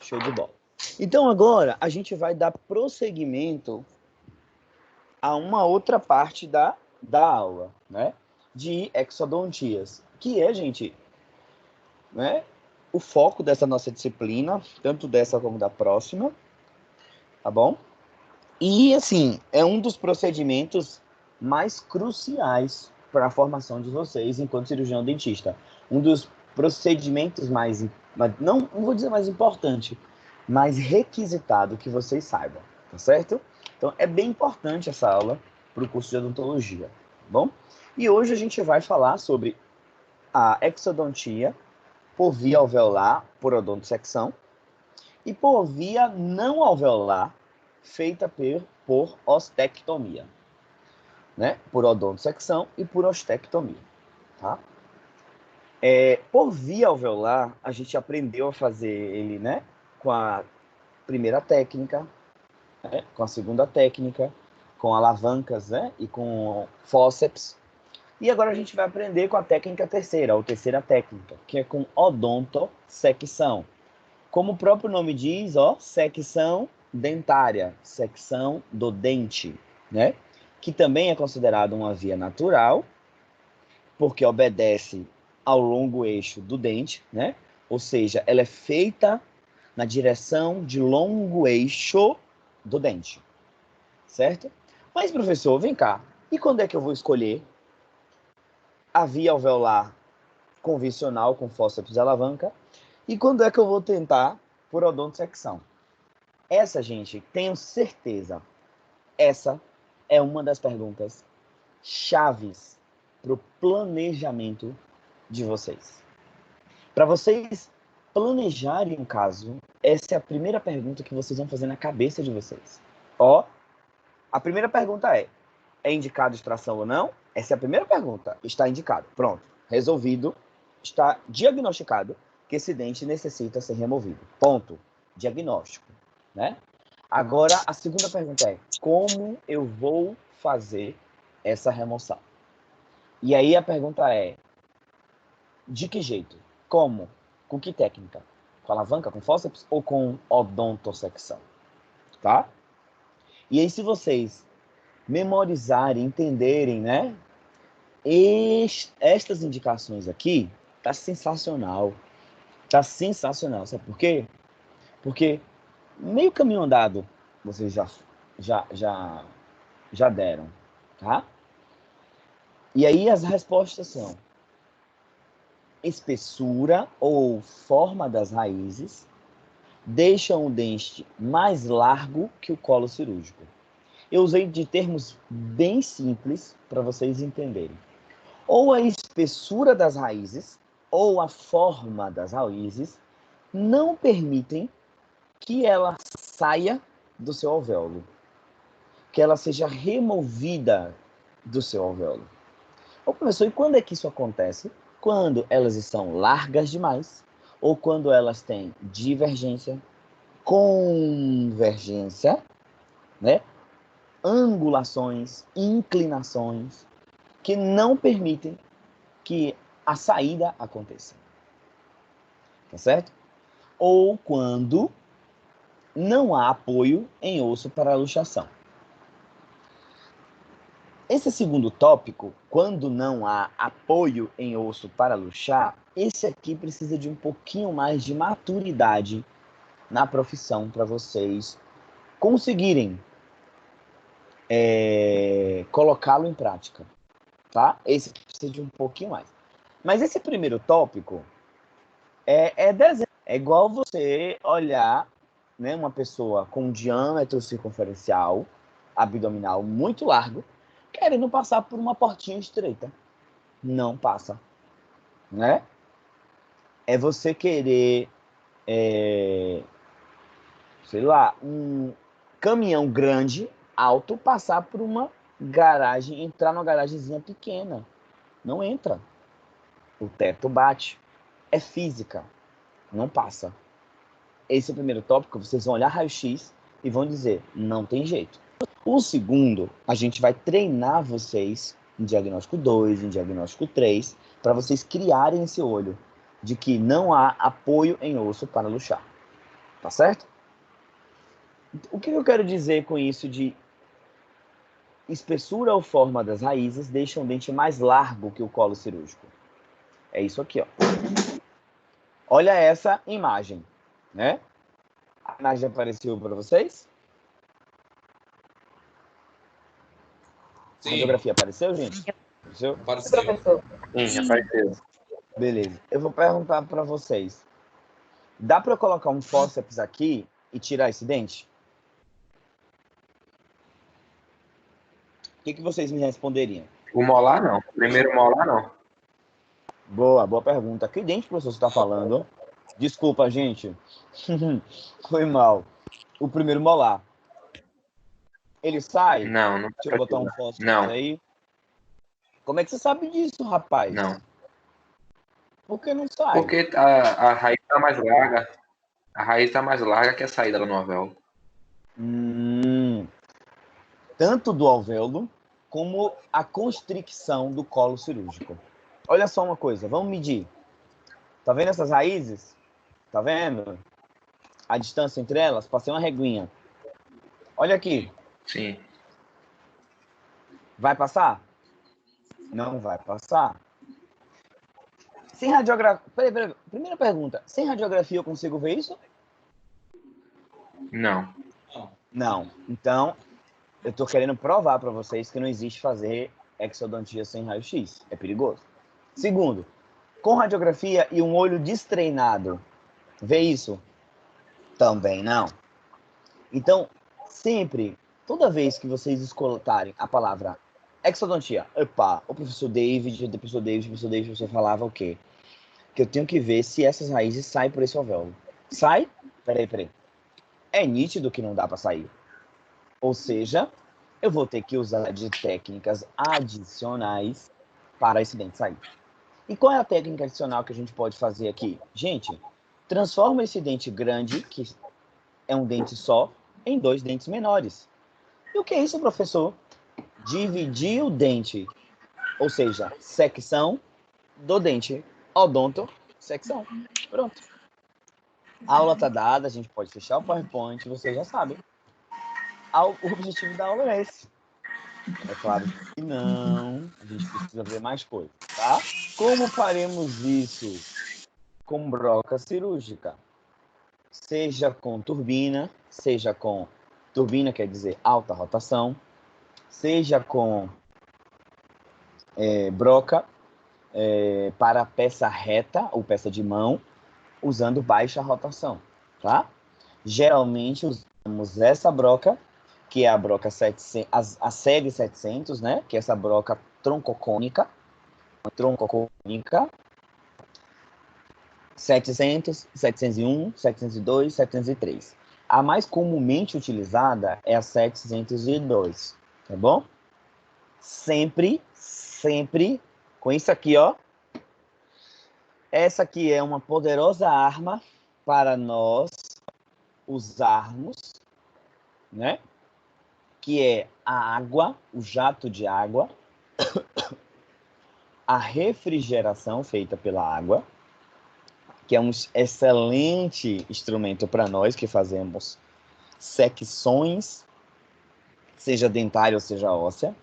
Show de bola. Então, agora, a gente vai dar prosseguimento a uma outra parte da aula, né? De exodontias, que é, gente, né, o foco dessa nossa disciplina, tanto dessa como da próxima, tá bom? E, assim, é um dos procedimentos mais cruciais para a formação de vocês enquanto cirurgião dentista. Um dos procedimentos não vou dizer mais importante, mais requisitado que vocês saibam, tá certo? Então, é bem importante essa aula para o curso de odontologia, tá bom? E hoje a gente vai falar sobre a exodontia por via alveolar, por odontosecção, e por via não alveolar, feita por ostectomia, né? Por odontosecção e por ostectomia, tá? Por via alveolar, a gente aprendeu a fazer ele, né? Com a primeira técnica, né? Com a segunda técnica, com alavancas, né? E com fórceps. E agora a gente vai aprender com a técnica terceira, ou terceira técnica, que é com odontosecção. Como o próprio nome diz, ó, secção dentária, secção do dente, né? Que também é considerado uma via natural, porque obedece ao longo eixo do dente, né? Ou seja, ela é feita na direção de longo eixo do dente, certo? Mas, professor, vem cá, e quando é que eu vou escolher a via alveolar convencional com fórceps e alavanca? E quando é que eu vou tentar por odontosecção? Essa, gente, tenho certeza, essa é uma das perguntas chaves para o planejamento de vocês. Para vocês planejarem um caso, essa é a primeira pergunta que vocês vão fazer na cabeça de vocês. Ó, a primeira pergunta é indicado extração ou não? Essa é a primeira pergunta. Está indicado. Pronto. Resolvido. Está diagnosticado que esse dente necessita ser removido. Ponto. Diagnóstico, né? Agora, a segunda pergunta é: como eu vou fazer essa remoção? E aí a pergunta é: de que jeito? Como? Com que técnica? Com alavanca, com fórceps ou com odontosecção? Tá? E aí, se vocês memorizarem, entenderem, né? Estas indicações aqui, tá sensacional. Tá sensacional. Sabe por quê? Porque meio caminho andado vocês já deram, tá? E aí as respostas são: espessura ou forma das raízes deixam o dente mais largo que o colo cirúrgico. Eu usei de termos bem simples para vocês entenderem. Ou a espessura das raízes ou a forma das raízes não permitem que ela saia do seu alvéolo, que ela seja removida do seu alvéolo. Ô, professor, e quando é que isso acontece? Quando elas estão largas demais, ou quando elas têm divergência, convergência, né? Angulações, inclinações, que não permitem que a saída aconteça. Tá certo? Ou quando não há apoio em osso para a luxação. Esse segundo tópico, quando não há apoio em osso para luxar, esse aqui precisa de um pouquinho mais de maturidade na profissão para vocês conseguirem colocá-lo em prática, tá? Esse precisa de um pouquinho mais. Mas esse primeiro tópico é desenho. É igual você olhar, né, uma pessoa com um diâmetro circunferencial abdominal muito largo, querendo passar por uma portinha estreita. Não passa, né? É você querer, sei lá, um caminhão grande, alto, passar por uma garagem, entrar numa garagemzinha pequena. Não entra. O teto bate. É física. Não passa. Esse é o primeiro tópico. Vocês vão olhar raio-x e vão dizer, não tem jeito. O segundo, a gente vai treinar vocês em diagnóstico 2, em diagnóstico 3, para vocês criarem esse olho de que não há apoio em osso para luxar. Tá certo? O que eu quero dizer com isso de espessura ou forma das raízes deixa o dente mais largo que o colo cirúrgico? É isso aqui, ó. Olha essa imagem, né? A imagem apareceu para vocês? A radiografia apareceu, gente? Apareceu? Apareceu. Sim, apareceu. Beleza. Eu vou perguntar para vocês. Dá para eu colocar um fórceps aqui e tirar esse dente? O que vocês me responderiam? O molar, não. Primeiro molar, não. Boa pergunta. Que dente, professor, você está falando? Desculpa, gente. Foi mal. O primeiro molar. Ele sai? Não, não. Deixa eu botar um fósforo Não. aí. Como é que você sabe disso, rapaz? Não. Por que não sai? Porque a raiz tá mais larga. A raiz tá mais larga que a saída lá no alvéolo. Tanto do alvéolo como a constricção do colo cirúrgico. Olha só uma coisa, vamos medir. Tá vendo essas raízes? Tá vendo? A distância entre elas? Passei uma reguinha. Olha aqui. Sim. Vai passar? Não vai passar. Sem radiografia... Peraí. Primeira pergunta. Sem radiografia eu consigo ver isso? Não. Não. Então, eu tô querendo provar para vocês que não existe fazer exodontia sem raio-x. É perigoso. Segundo, com radiografia e um olho destreinado, vê isso? Também não. Então, sempre, toda vez que vocês escutarem a palavra exodontia, opa, o professor David falava o quê? Que eu tenho que ver se essas raízes saem por esse alvéolo. Sai? Peraí. É nítido que não dá para sair. Ou seja, eu vou ter que usar de técnicas adicionais para esse dente sair. E qual é a técnica adicional que a gente pode fazer aqui? Gente, transforma esse dente grande, que é um dente só, em 2 dentes menores. E o que é isso, professor? Dividir o dente, ou seja, secção do dente. Odonto, secção. Pronto. A aula está dada, a gente pode fechar o PowerPoint, vocês já sabem. O objetivo da aula é esse. É claro que não, a gente precisa ver mais coisas, tá? Como faremos isso? Com broca cirúrgica. Seja com turbina, quer dizer alta rotação, seja com broca para peça reta ou peça de mão, usando baixa rotação, tá? Geralmente usamos essa broca, que é a broca 700, a série 700, né? Que é essa broca troncocônica, 700, 701, 702, 703. A mais comumente utilizada é a 702, tá bom? Sempre com isso aqui, ó. Essa aqui é uma poderosa arma para nós usarmos, né? Que é a água, o jato de água, a refrigeração feita pela água, que é um excelente instrumento para nós que fazemos secções, seja dentária ou seja óssea,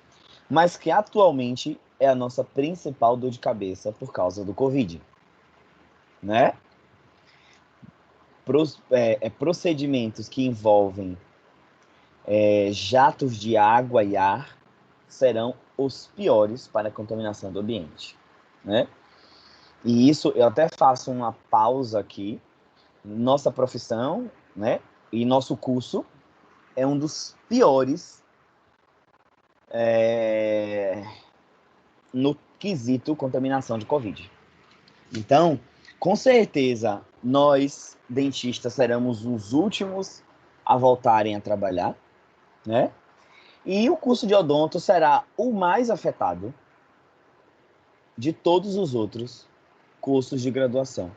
mas que atualmente é a nossa principal dor de cabeça por causa do Covid, né? Procedimentos que envolvem jatos de água e ar serão os piores para a contaminação do ambiente, né? E isso, eu até faço uma pausa aqui. Nossa profissão, né, e nosso curso é um dos piores no quesito contaminação de Covid. Então, com certeza, nós, dentistas, seremos os últimos a voltarem a trabalhar, né? E o curso de odonto será o mais afetado de todos os outros cursos de graduação.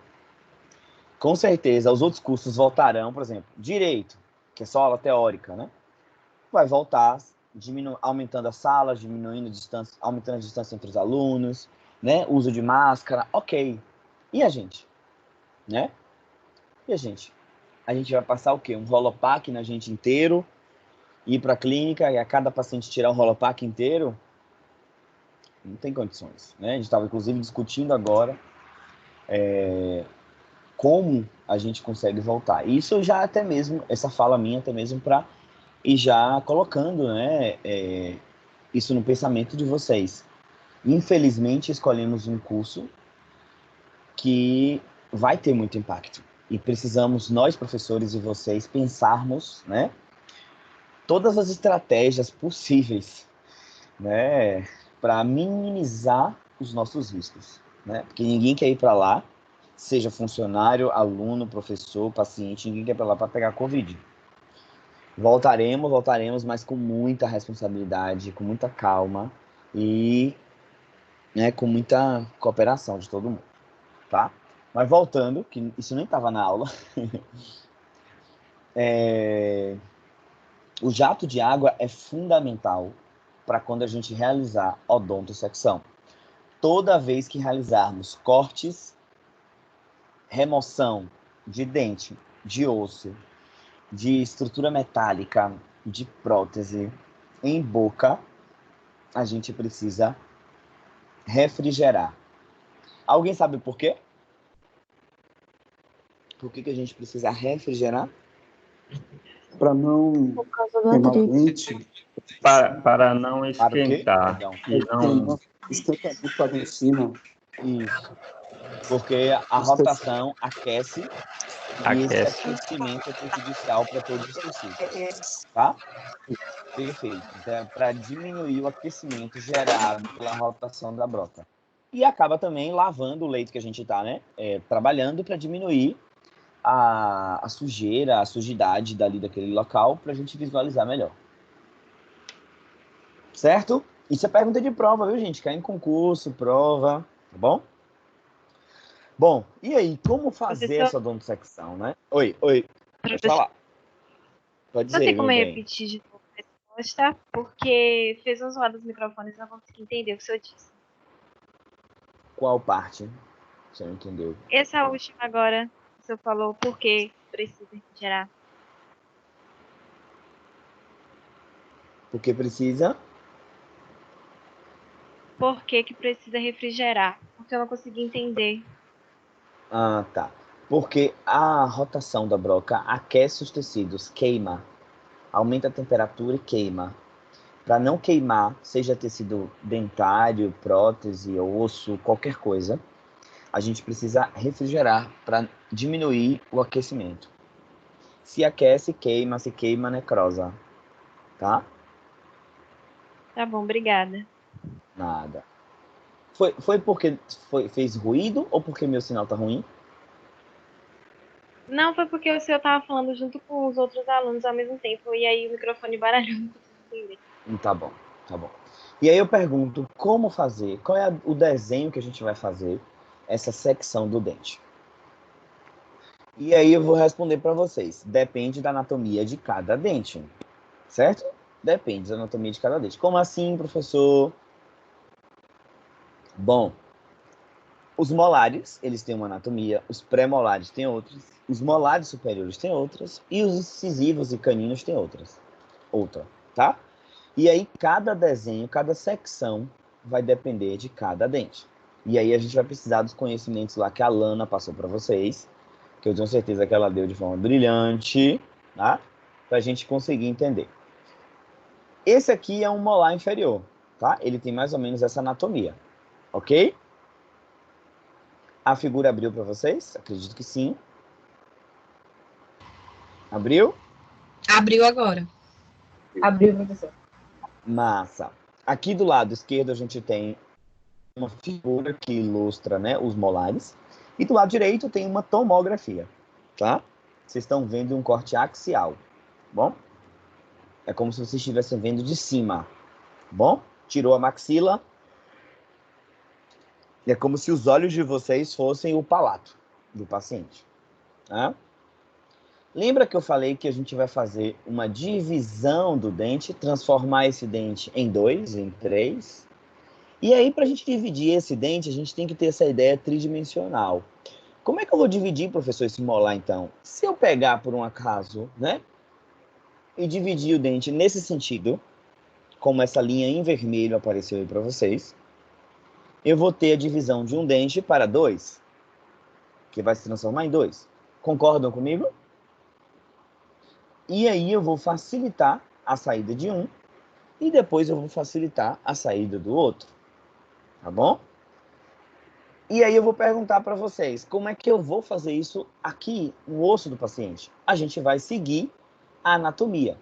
Com certeza, os outros cursos voltarão, por exemplo, direito, que é só aula teórica, né? Vai voltar, aumentando as salas, diminuindo a distância, aumentando a distância entre os alunos, né? Uso de máscara, ok. E a gente? Né? E a gente? a gente vai passar o quê? Um Rolopac na gente inteiro, ir para a clínica e a cada paciente tirar o Rolopac inteiro? Não tem condições, né? A gente estava, inclusive, discutindo agora como a gente consegue voltar. Isso já até mesmo, essa fala minha até mesmo para ir já colocando, né, isso no pensamento de vocês. Infelizmente, escolhemos um curso que vai ter muito impacto. E precisamos, nós professores e vocês, pensarmos, né, todas as estratégias possíveis, né, para minimizar os nossos riscos, né? Porque ninguém quer ir para lá, seja funcionário, aluno, professor, paciente, ninguém quer ir para lá para pegar Covid. Voltaremos, mas com muita responsabilidade, com muita calma e, né, com muita cooperação de todo mundo, tá? Mas voltando, que isso nem estava na aula, o jato de água é fundamental para quando a gente realizar odontosecção. Toda vez que realizarmos cortes, remoção de dente, de osso, de estrutura metálica, de prótese em boca, a gente precisa refrigerar. Alguém sabe por quê? Por que a gente precisa refrigerar? Para não Por causa do queimar o atrito. dente, Para não Para o quê? esquentar. Perdão. E não... esquenta muito a dentina. Isso. Porque a rotação aquece e esse Aquece. aquecimento é prejudicial para todos os tecidos. Tá? Perfeito. Então, é para diminuir o aquecimento gerado pela rotação da broca. E acaba também lavando o leito que a gente está, né, trabalhando para diminuir a sujeira, a sujidade dali daquele local, para a gente visualizar melhor. Certo? Isso é pergunta de prova, viu, gente? Cai em concurso, prova, tá bom? Bom, e aí, como fazer Professor? essa odontosecção, né? Oi, pode Professor, falar. Pode só dizer, tem como meu eu bem. repetir de novo a resposta, porque fez um zoado dos microfones e não consegui entender o que o senhor disse. Qual parte você não entendeu? Essa última agora, o senhor falou por que precisa refrigerar. Porque precisa... Por que precisa refrigerar? Porque eu não consegui entender. Ah, tá. Porque a rotação da broca aquece os tecidos, queima, aumenta a temperatura e queima. Para não queimar, seja tecido dentário, prótese, osso, qualquer coisa, a gente precisa refrigerar para diminuir o aquecimento. Se aquece, queima, se queima, necrosa. Tá? Tá bom, obrigada. Nada. Foi porque fez ruído ou porque meu sinal tá ruim? Não, foi porque o senhor estava falando junto com os outros alunos ao mesmo tempo, e aí o microfone baralhou, não consegui entender. Tá bom, tá bom. E aí eu pergunto como fazer, qual é o desenho que a gente vai fazer essa secção do dente? E aí eu vou responder para vocês. Depende da anatomia de cada dente, certo? Depende da anatomia de cada dente. Como assim, professor? Bom, os molares, eles têm uma anatomia, os pré-molares têm outras, os molares superiores têm outras, e os incisivos e caninos têm outra, tá? E aí cada desenho, cada secção vai depender de cada dente. E aí a gente vai precisar dos conhecimentos lá que a Lana passou para vocês, que eu tenho certeza que ela deu de forma brilhante, tá? Para a gente conseguir entender. Esse aqui é um molar inferior, tá? Ele tem mais ou menos essa anatomia, ok? A figura abriu para vocês? Acredito que sim. Abriu? Abriu agora. Abriu, professor. Massa. Aqui do lado esquerdo a gente tem uma figura que ilustra, né, os molares. E do lado direito tem uma tomografia, tá? Vocês estão vendo um corte axial, bom? É como se vocês estivessem vendo de cima, bom? Tirou a maxila. É como se os olhos de vocês fossem o palato do paciente, tá? Lembra que eu falei que a gente vai fazer uma divisão do dente, transformar esse dente em 2, em 3? E aí, para a gente dividir esse dente, a gente tem que ter essa ideia tridimensional. Como é que eu vou dividir, professor, esse molar, então? Se eu pegar, por um acaso, né, e dividir o dente nesse sentido, como essa linha em vermelho apareceu aí para vocês, eu vou ter a divisão de um dente para 2, que vai se transformar em 2. Concordam comigo? E aí eu vou facilitar a saída de um e depois eu vou facilitar a saída do outro. Tá bom? E aí eu vou perguntar para vocês, como é que eu vou fazer isso aqui no osso do paciente? A gente vai seguir a anatomia.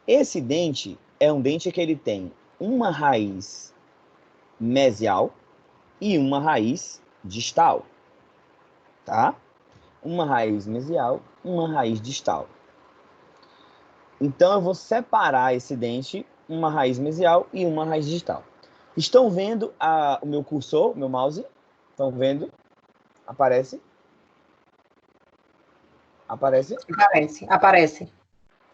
Esse dente é um dente que ele tem uma raiz mesial e uma raiz distal, tá? Uma raiz mesial, uma raiz distal. Então eu vou separar esse dente, uma raiz mesial e uma raiz distal. Estão vendo o meu cursor, meu mouse? Estão vendo? Aparece? Aparece? Aparece.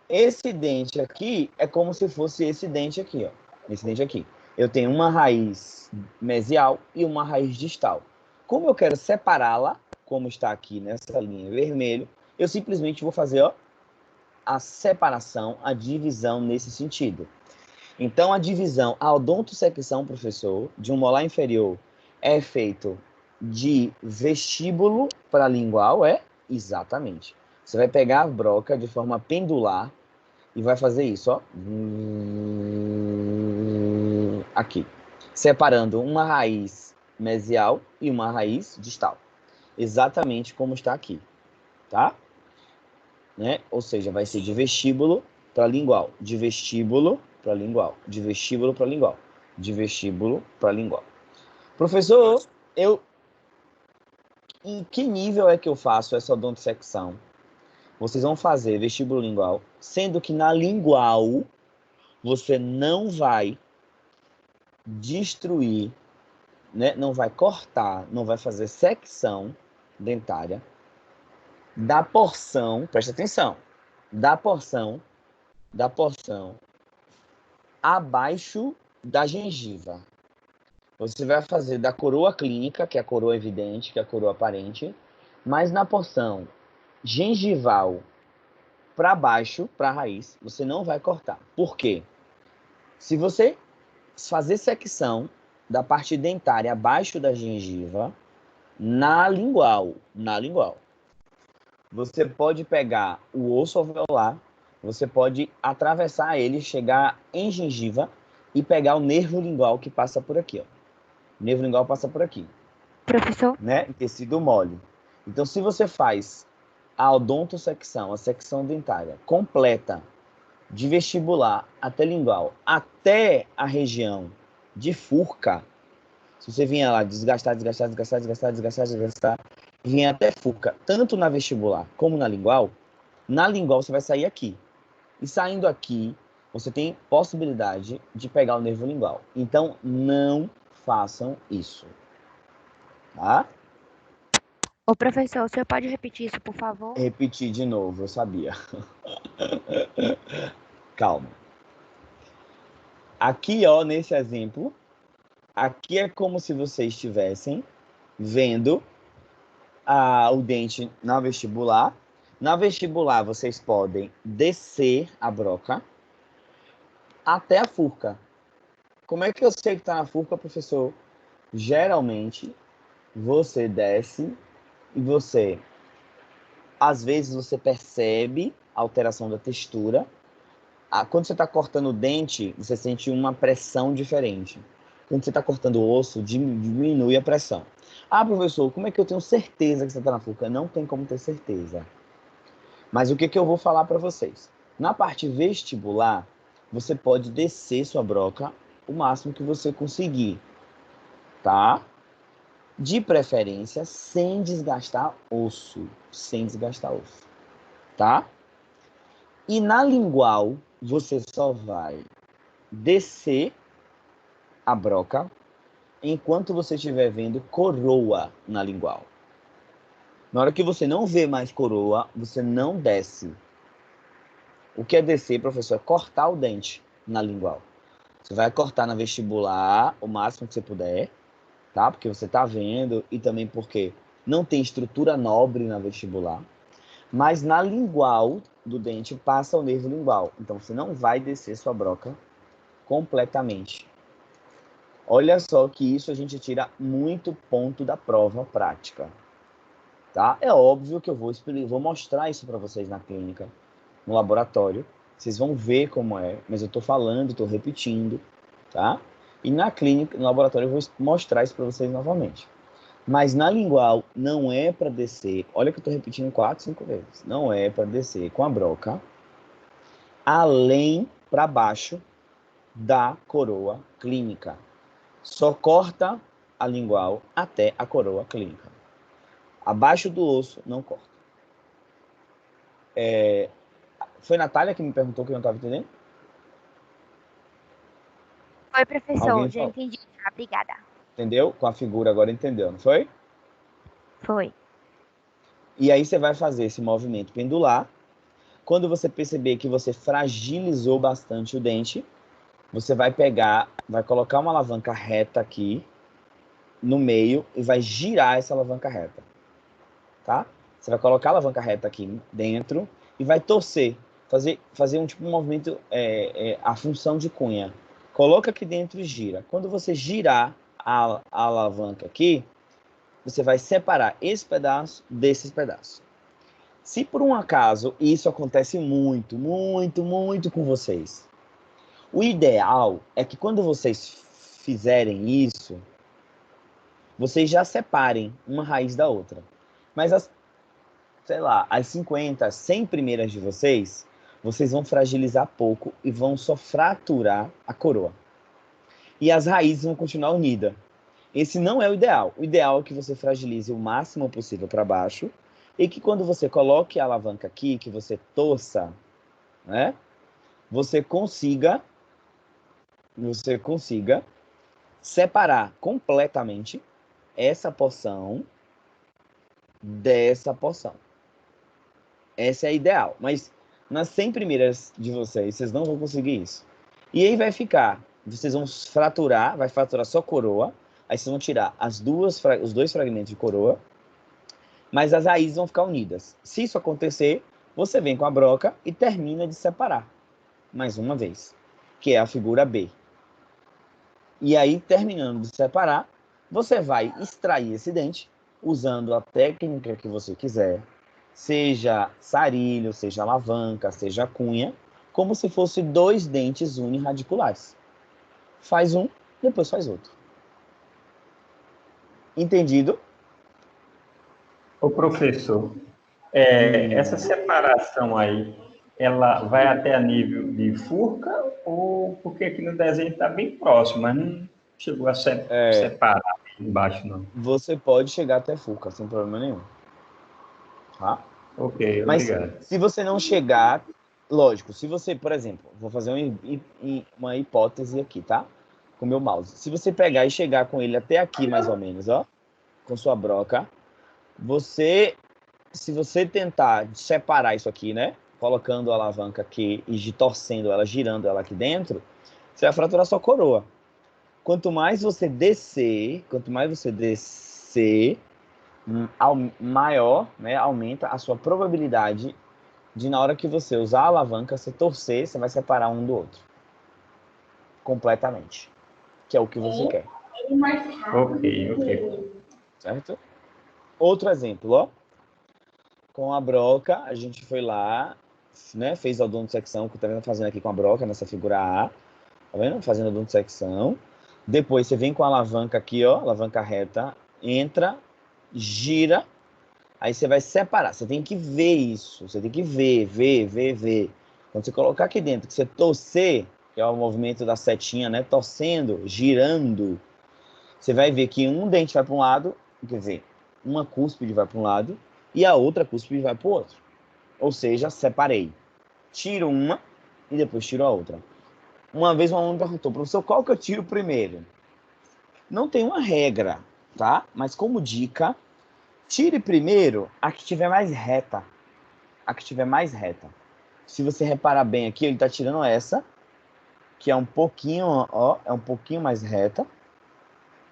Esse dente aqui é como se fosse esse dente aqui, ó. Esse dente aqui. Eu tenho uma raiz mesial e uma raiz distal. Como eu quero separá-la, como está aqui nessa linha vermelha, eu simplesmente vou fazer, ó, a separação, a divisão nesse sentido. Então, a divisão, a odontosecção, professor, de um molar inferior é feito de vestíbulo para lingual, exatamente. Você vai pegar a broca de forma pendular e vai fazer isso, ó. Aqui. Separando uma raiz mesial e uma raiz distal. Exatamente como está aqui, tá? Né? Ou seja, vai ser de vestíbulo para lingual, de vestíbulo para lingual, de vestíbulo para lingual, de vestíbulo para lingual. Professor, em que nível é que eu faço essa odontosecção? Vocês vão fazer vestíbulo lingual, sendo que na lingual você não vai destruir, né? Não vai cortar, não vai fazer secção dentária da porção, presta atenção, da porção abaixo da gengiva. Você vai fazer da coroa clínica, que é a coroa evidente, que é a coroa aparente, mas na porção gengival para baixo, para a raiz, você não vai cortar. Por quê? Se você fazer secção da parte dentária abaixo da gengiva, na lingual, você pode pegar o osso alveolar, você pode atravessar ele, chegar em gengiva e pegar o nervo lingual que passa por aqui, ó. O nervo lingual passa por aqui. Professor? Né? Em tecido mole. Então, se você faz a odontosecção, a secção dentária completa, de vestibular até lingual, até a região de furca, se você vinha lá desgastar, vinha até furca, tanto na vestibular como na lingual você vai sair aqui. E saindo aqui, você tem possibilidade de pegar o nervo lingual. Então, não façam isso. Tá? Ô, professor, o senhor pode repetir isso, por favor? Repetir de novo, eu sabia. Calma. Aqui, ó, nesse exemplo, aqui é como se vocês estivessem vendo o dente na vestibular. Na vestibular, vocês podem descer a broca até a furca. Como é que eu sei que está na furca, professor? Geralmente, você desce e você, às vezes, você percebe a alteração da textura. Quando você está cortando o dente, você sente uma pressão diferente. Quando você está cortando o osso, diminui a pressão. Professor, como é que eu tenho certeza que você está na furca? Não tem como ter certeza. Mas o que eu vou falar para vocês? Na parte vestibular, você pode descer sua broca o máximo que você conseguir, tá? De preferência, sem desgastar osso. Tá? E na lingual, você só vai descer a broca enquanto você estiver vendo coroa na lingual. Na hora que você não vê mais coroa, você não desce. O que é descer, professor? É cortar o dente na lingual. Você vai cortar na vestibular o máximo que você puder, tá? Porque você tá vendo e também porque não tem estrutura nobre na vestibular, mas na lingual do dente passa o nervo lingual. Então, você não vai descer sua broca completamente. Olha só que isso a gente tira muito ponto da prova prática. Tá? É óbvio que eu vou mostrar isso para vocês na clínica, no laboratório. Vocês vão ver como é, mas eu estou falando, estou repetindo, tá? E na clínica, no laboratório, eu vou mostrar isso para vocês novamente. Mas na lingual, não é para descer, olha que eu estou repetindo 4, 5 vezes, não é para descer com a broca além para baixo da coroa clínica. Só corta a lingual até a coroa clínica. Abaixo do osso, não corta. Foi a Natália que me perguntou que eu não estava entendendo? Oi, professor. Alguém Já falou? entendi. Tá, obrigada. Entendeu? Com a figura agora entendeu, não foi? Foi. E aí você vai fazer esse movimento pendular. Quando você perceber que você fragilizou bastante o dente, você vai pegar, vai colocar uma alavanca reta aqui no meio e vai girar essa alavanca reta, tá? Você vai colocar a alavanca reta aqui dentro e vai torcer, fazer um tipo de movimento, a função de cunha. Coloca aqui dentro e gira. Quando você girar a alavanca aqui, você vai separar esse pedaço desses pedaços. Se por um acaso, e isso acontece muito, muito, muito com vocês, o ideal é que quando vocês fizerem isso, vocês já separem uma raiz da outra. Mas as 50, 100 primeiras de vocês vão fragilizar pouco e vão só fraturar a coroa. E as raízes vão continuar unidas. Esse não é o ideal. O ideal é que você fragilize o máximo possível para baixo e que quando você coloque a alavanca aqui, que você torça, né, você consiga separar completamente essa porção dessa porção. Essa é a ideal. Mas nas 100 primeiras de vocês não vão conseguir isso. E aí vocês vão vai fraturar só coroa, aí vocês vão tirar os dois fragmentos de coroa, mas as raízes vão ficar unidas. Se isso acontecer, você vem com a broca e termina de separar. Mais uma vez, que é a figura B. E aí, terminando de separar, você vai extrair esse dente, usando a técnica que você quiser, seja sarilho, seja alavanca, seja cunha, como se fosse 2 dentes unirradiculares. Faz um, depois faz outro. Entendido? Ô, professor, essa separação aí, ela vai até a nível de furca ou porque aqui no desenho está bem próximo, mas não chegou a separar embaixo, não? Você pode chegar até furca, sem problema nenhum. Tá? Ok, mas obrigado. Se você não chegar, lógico, se você, por exemplo, vou fazer uma hipótese aqui, tá? Com o meu mouse. Se você pegar e chegar com ele até aqui, mais ou menos, ó, com sua broca, se você tentar separar isso aqui, né? Colocando a alavanca aqui e torcendo ela, girando ela aqui dentro, você vai fraturar sua coroa. Quanto mais você descer, maior, né, aumenta a sua probabilidade de, na hora que você usar a alavanca, você torcer, você vai separar um do outro. Completamente. Que é o que você quer. Ok. Certo? Outro exemplo, ó. Com a broca, a gente foi lá, né, fez a odontosecção, que eu também tô fazendo aqui com a broca, nessa figura A. Tá vendo? Fazendo a odontosecção. Depois você vem com a alavanca aqui, ó, alavanca reta, entra, gira, aí você vai separar. Você tem que ver isso, você tem que ver. Quando você colocar aqui dentro, que você torcer, que é o movimento da setinha, né, torcendo, girando, você vai ver que um dente vai para um lado, quer dizer, uma cúspide vai para um lado e a outra cúspide vai para o outro. Ou seja, separei. Tiro uma e depois tiro a outra. Uma vez um aluno perguntou, professor, qual que eu tiro primeiro? Não tem uma regra, tá? Mas como dica, tire primeiro a que estiver mais reta. Se você reparar bem aqui, ele está tirando essa, que é um pouquinho, ó, é um pouquinho mais reta.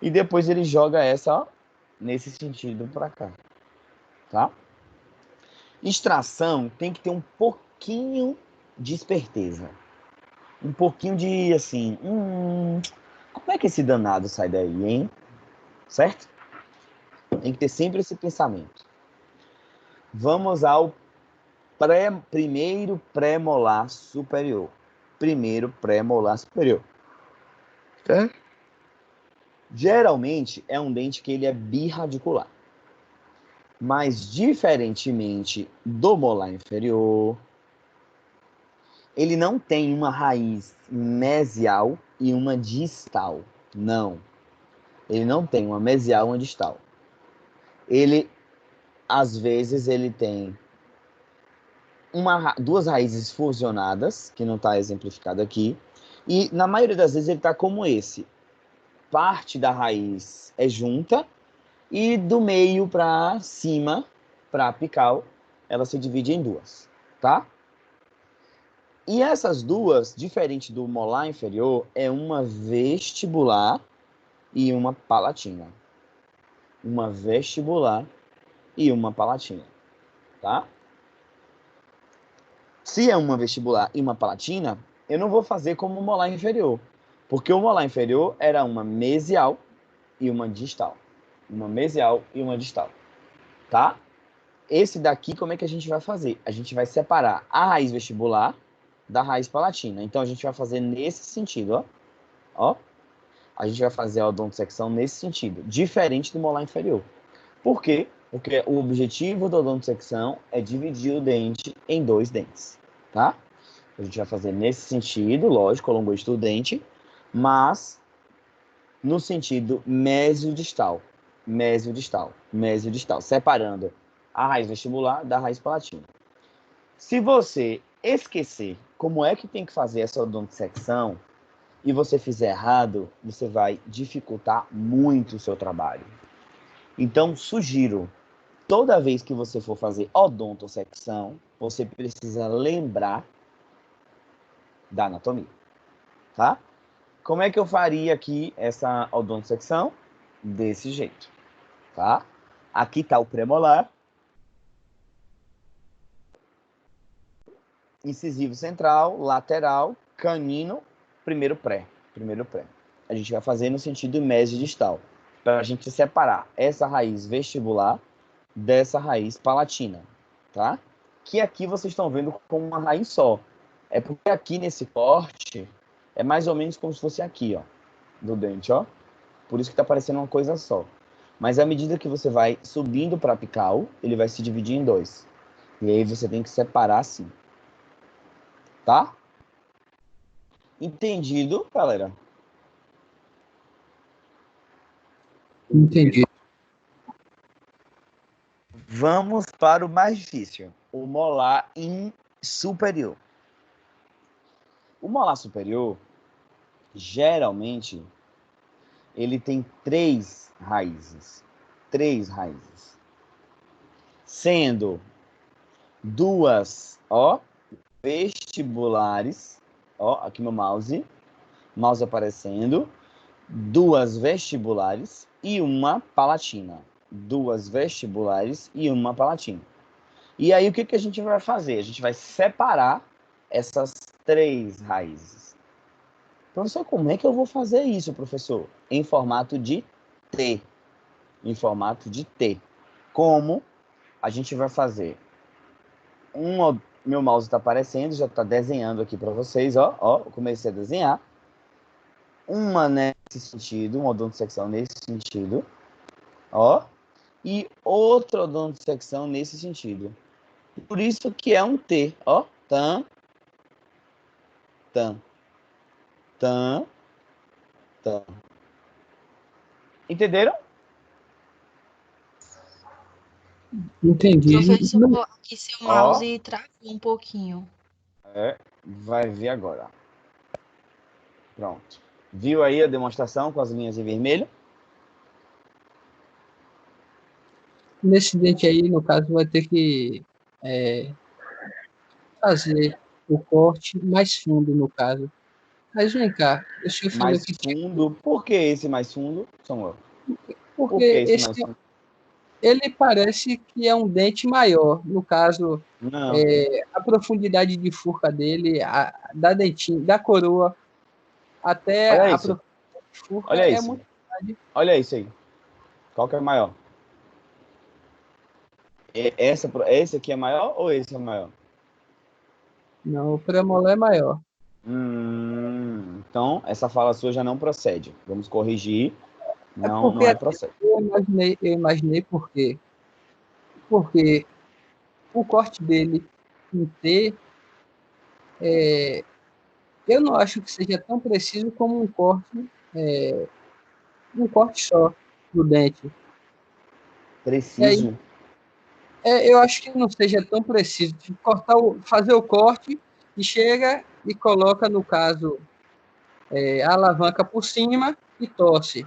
E depois ele joga essa, ó, nesse sentido para cá, tá? Extração tem que ter um pouquinho de esperteza. Um pouquinho de, assim, como é que esse danado sai daí, hein? Certo? Tem que ter sempre esse pensamento. Vamos ao primeiro pré-molar superior. Primeiro pré-molar superior. Certo? Geralmente é um dente que ele é birradicular. Mas, diferentemente do molar inferior, ele não tem uma raiz mesial e uma distal. Não. Ele não tem uma mesial e uma distal. Ele, às vezes, ele tem duas raízes fusionadas, que não está exemplificado aqui, e na maioria das vezes ele está como esse. Parte da raiz é junta, e do meio para cima, para apical, ela se divide em duas, tá? E essas duas, diferente do molar inferior, é uma vestibular e uma palatina. Uma vestibular e uma palatina, tá? Se é uma vestibular e uma palatina, eu não vou fazer como o molar inferior, porque o molar inferior era uma mesial e uma distal. Uma mesial e uma distal, tá? Esse daqui, como é que a gente vai fazer? A gente vai separar a raiz vestibular da raiz palatina. Então, a gente vai fazer nesse sentido, ó. Ó. A gente vai fazer a odontosecção nesse sentido, diferente do molar inferior. Por quê? Porque o objetivo da odontosecção é dividir o dente em dois dentes, tá? A gente vai fazer nesse sentido, lógico, ao longo do dente, mas no sentido mesiodistal. Mesiodistal, mesiodistal, separando a raiz vestibular da raiz palatina. Se você esquecer como é que tem que fazer essa odontosecção e você fizer errado, você vai dificultar muito o seu trabalho. Então, sugiro, toda vez que você for fazer odontosecção, você precisa lembrar da anatomia, tá? Como é que eu faria aqui essa odontosecção? Desse jeito, tá? Aqui está o premolar. Incisivo central, lateral, canino, primeiro pré. A gente vai fazer no sentido mesiodistal, para a gente separar essa raiz vestibular dessa raiz palatina, tá? Que aqui vocês estão vendo como uma raiz só. É porque aqui nesse corte é mais ou menos como se fosse aqui, ó, do dente, ó. Por isso que tá parecendo uma coisa só. Mas à medida que você vai subindo para apical, ele vai se dividir em dois. E aí você tem que separar assim. Tá? Entendido, galera? Entendi. Vamos para o mais difícil. O molar superior. O molar superior, geralmente, ele tem três raízes. Sendo duas, ó, vestibulares, ó, aqui meu mouse aparecendo, duas vestibulares e uma palatina. Duas vestibulares e uma palatina. E aí o que a gente vai fazer? A gente vai separar essas três raízes. Professor, como é que eu vou fazer isso, professor? Em formato de T. Em formato de T. Como a gente vai fazer? Meu mouse está aparecendo, já está desenhando aqui para vocês, ó. Eu comecei a desenhar. Uma nesse sentido, uma odontosecção nesse sentido, ó. E outra odontosecção nesse sentido. Por isso que é um T, ó. Tan, tan, tan, tan. Entenderam? Entendi. Professor, aqui seu mouse travou um pouquinho. Vai ver agora. Pronto. Viu aí a demonstração com as linhas em vermelho? Nesse dente aí, no caso, vai ter que fazer o corte mais fundo, no caso. Mas vem cá, deixa eu falar Mais aqui. fundo. Por que esse mais fundo, Samuel? Por que Porque esse mais fundo? ele parece que é um dente maior. No caso, Não. a profundidade de furca dele, da dentinho, da coroa até Olha a isso. profundidade de furca Olha é isso. muito grande. Olha isso aí. Qual que é maior? Esse aqui é maior ou esse é maior? Não, o premolar é maior. Então, essa fala sua já não procede. Vamos corrigir. Não, Porque não é procede. eu imaginei por quê? Porque o corte dele em T, eu não acho que seja tão preciso como um corte só do dente. E aí, Preciso. eu acho que não seja tão preciso. Tipo, fazer o corte e chega e coloca, no caso, a alavanca por cima e torce.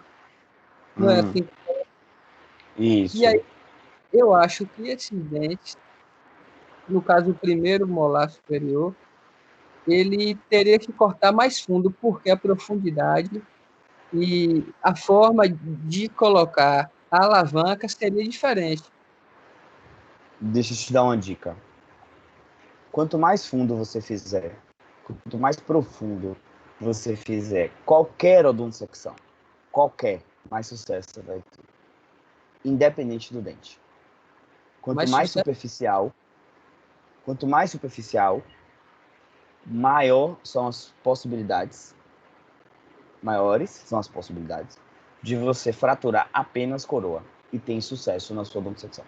Não é assim. Isso. E aí, eu acho que esses dentes, no caso, o primeiro molar superior, ele teria que cortar mais fundo, porque a profundidade e a forma de colocar a alavanca seria diferente. Deixa eu te dar uma dica. Quanto mais fundo você fizer, quanto mais profundo você fizer qualquer odontosecção, mais sucesso você vai ter. Independente do dente. Quanto mais superficial, maiores são as possibilidades de você fraturar apenas coroa e ter sucesso na sua odontosecção.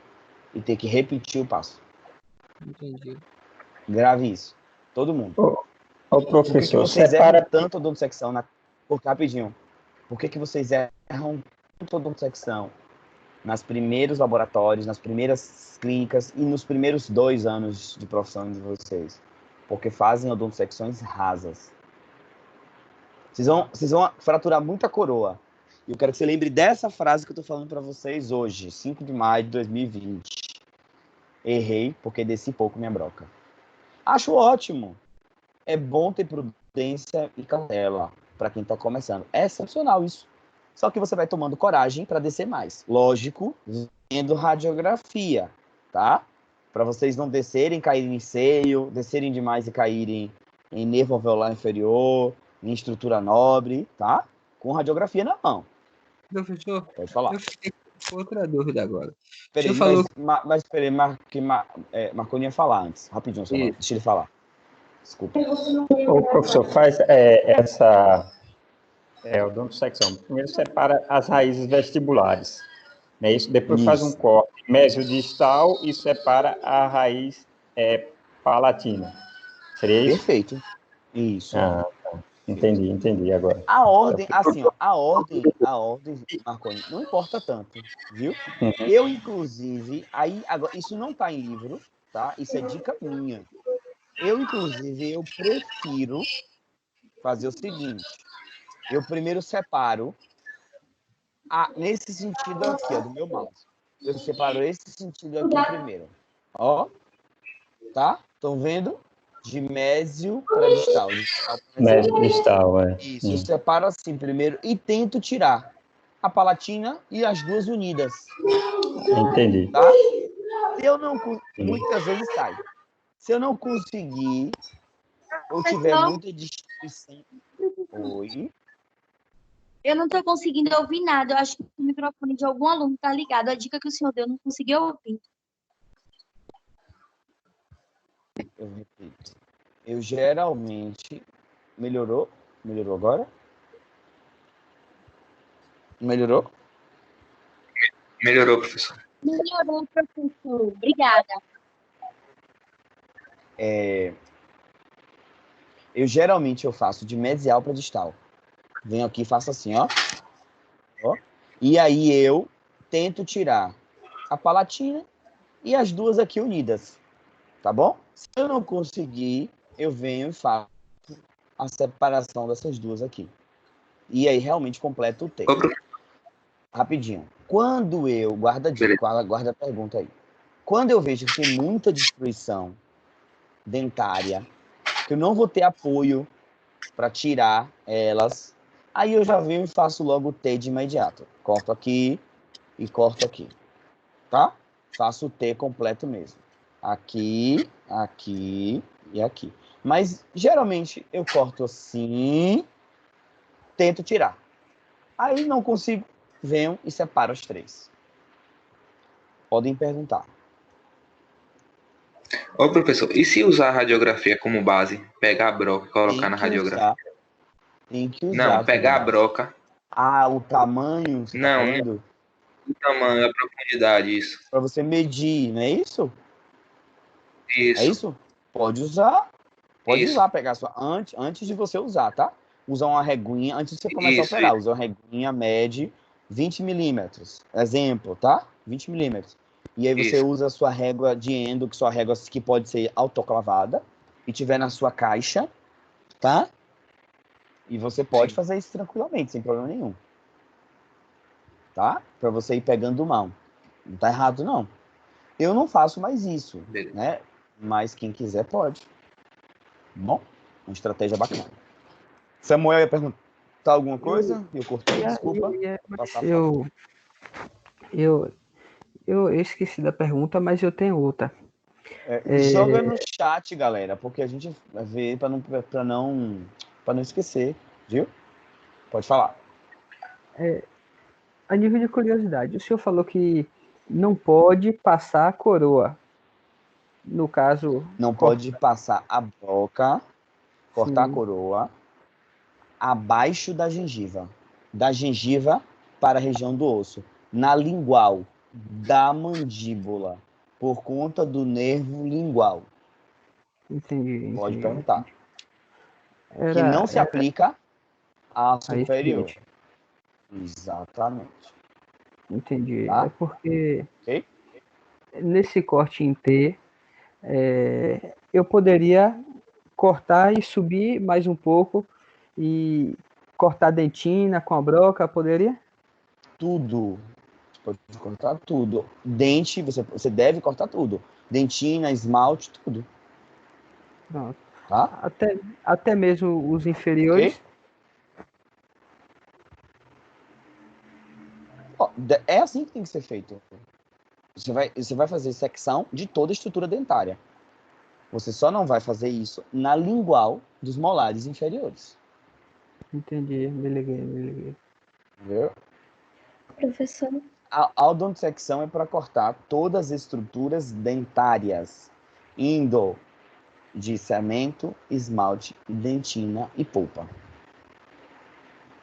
E ter que repetir o passo. Entendi. Grave isso. Todo mundo. Ô, professor, Por que vocês erram tanto odontosecção rapidinho. Por que vocês erram tanto odontosecção nas primeiros laboratórios, nas primeiras clínicas e nos primeiros 2 anos de profissão de vocês? Porque fazem odontosecções rasas. Vocês vão fraturar muita coroa. E eu quero que você lembre dessa frase que eu tô falando para vocês hoje, 5 de maio de 2020. Errei porque desci pouco minha broca. Acho ótimo. É bom ter prudência e cautela para quem está começando. É excepcional isso. Só que você vai tomando coragem para descer mais. Lógico, vendo radiografia, tá? Para vocês não descerem, caírem em seio, descerem demais e caírem em nervo alveolar inferior, em estrutura nobre, tá? Com radiografia na mão. Professor, Pode falar. eu fiquei com outra dúvida agora. Peraí, falou... mas peraí, Marconi ia falar antes. Rapidinho, só deixa ele falar. Desculpa. O professor faz odontosecção. Primeiro separa as raízes vestibulares, né? Isso, depois faz um corte mesiodistal e separa a raiz palatina. Seria isso? Perfeito. Isso. Tá. Entendi agora. A ordem, assim, ó, a ordem, Marconi, não importa tanto, viu? Eu, inclusive, agora, isso não tá em livro, tá? Isso é dica minha. Eu prefiro fazer o seguinte. Eu primeiro separo nesse sentido aqui, ó, do meu mouse. Eu separo esse sentido aqui primeiro. Ó, tá? Estão vendo? De mésio para distal. Mésio distal, Isso, eu separo assim primeiro e tento tirar a palatina e as duas unidas. Entendi. Tá? Se eu não... Muitas vezes sai. Se eu não conseguir, ou tiver muita destruição... Oi? Eu não estou conseguindo ouvir nada. Eu acho que o microfone de algum aluno está ligado. A dica que o senhor deu, eu não consegui ouvir. Eu repito. Eu geralmente... Melhorou? Melhorou agora? Melhorou? Melhorou, professor. Melhorou, professor. Obrigada. Eu geralmente faço de mesial para distal. Venho aqui e faço assim, ó. E aí eu tento tirar a palatina e as duas aqui unidas. Tá bom? Se eu não conseguir, eu venho e faço a separação dessas duas aqui. E aí realmente completo o texto. Rapidinho. Quando eu... Guarda a pergunta aí. Quando eu vejo que tem muita destruição dentária, que eu não vou ter apoio para tirar elas, aí eu já venho e faço logo o T de imediato. Corto aqui e corto aqui. tá? Faço o T completo mesmo. Aqui, aqui e aqui. Mas, geralmente, eu corto assim, tento tirar. Aí, não consigo, venho e separo os 3. Podem perguntar. Ô, professor, e se usar a radiografia como base? Pegar a broca e colocar Tem na que radiografia? usar, tem que Não, usar tudo pegar a mais. broca. Ah, o tamanho, você tá Não, falando? o tamanho, a profundidade, isso. Para você medir, não é isso? É Isso, isso? Pode usar. Pode isso, usar, pegar sua antes de você usar, tá? Usa uma reguinha antes de você começar a isso, operar. Usa uma reguinha, mede 20 milímetros. Exemplo, tá? 20 milímetros. E aí você isso. usa a sua régua de endo, que sua régua que pode ser autoclavada, e tiver na sua caixa, tá? E você pode Sim. fazer isso tranquilamente, sem problema nenhum. Tá? Para você ir pegando mão. Não tá errado, não. Eu não faço mais isso, Beleza. né? Mas quem quiser pode. Bom, uma estratégia bacana. Samuel ia perguntar alguma coisa? Eu cortei, desculpa. Passar a fala. Eu esqueci da pergunta, mas eu tenho outra. Joga no chat, galera, porque a gente vai ver para não esquecer, viu? Pode falar. A nível de curiosidade, o senhor falou que não pode passar a coroa. No caso, Não pode passar a broca, cortar a sim, coroa, abaixo da gengiva. Da gengiva para a região do osso. Na lingual da mandíbula. Por conta do nervo lingual. Pode entendi. perguntar. Que não se aplica à Aí, superior. seguinte, Exatamente. entendi. Tá? É porque Ok? nesse corte em T, eu poderia cortar e subir mais um pouco e cortar a dentina com a broca, poderia? Tudo. Você pode cortar tudo. Dente, você deve cortar tudo. Dentina, esmalte, tudo. Pronto. Tá? Até mesmo os Ok? inferiores. Ó, é assim que tem que ser feito. Você vai fazer secção de toda a estrutura dentária. Você só não vai fazer isso na lingual dos molares inferiores. Entendi, me liguei. Entendeu? Professor, A odontosecção é para cortar todas as estruturas dentárias, indo de cemento, esmalte, dentina e polpa.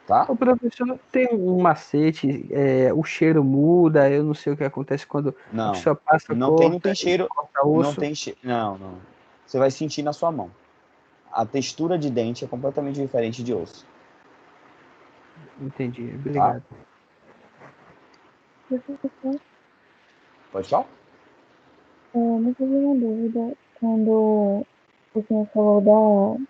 Tá? O professor tem um macete, o cheiro muda, eu não sei o que acontece quando a Não. pessoa passa, Não corta tem e cheiro. corta Não osso. tem cheiro. Não. Você vai sentir na sua mão. A textura de dente é completamente diferente de osso. Entendi, Tá? obrigado. professor, Pode falar? me teve uma dúvida quando o senhor falou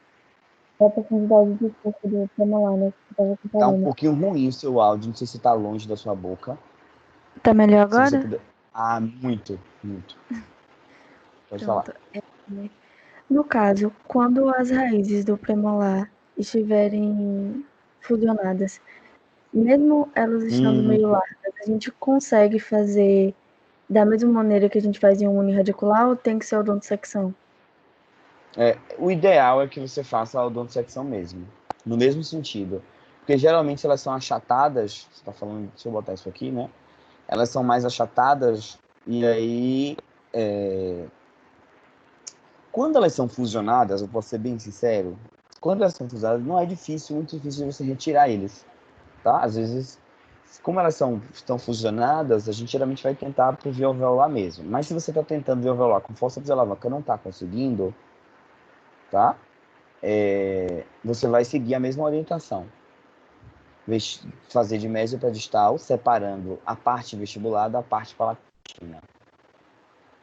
da profundidade de força do premolar, né, que você estava Tá um comparando. pouquinho ruim o seu áudio. Não sei se tá longe da sua boca. Tá melhor Se você agora? puder. Ah, muito. Pode falar. Pronto. No caso, quando as raízes do premolar estiverem fusionadas, mesmo elas estando Hum, meio largas, a gente consegue fazer da mesma maneira que a gente faz em um uniradicular ou tem que ser odontosecção? o ideal é que você faça a odontosecção mesmo. No mesmo sentido. Porque geralmente elas são achatadas. Você tá falando. Deixa eu botar isso aqui, né? Elas são mais achatadas. E aí. Quando elas são fusionadas, eu posso ser bem sincero. Quando elas são fusionadas, não é difícil, muito difícil de você retirar eles. Tá? Às vezes, como elas estão fusionadas, a gente geralmente vai tentar pro via alveolar mesmo. Mas se você está tentando via alveolar com força de alavanca e não está conseguindo, tá? Você vai seguir a mesma orientação. Fazer de mésio para distal, separando a parte vestibular da parte palatina.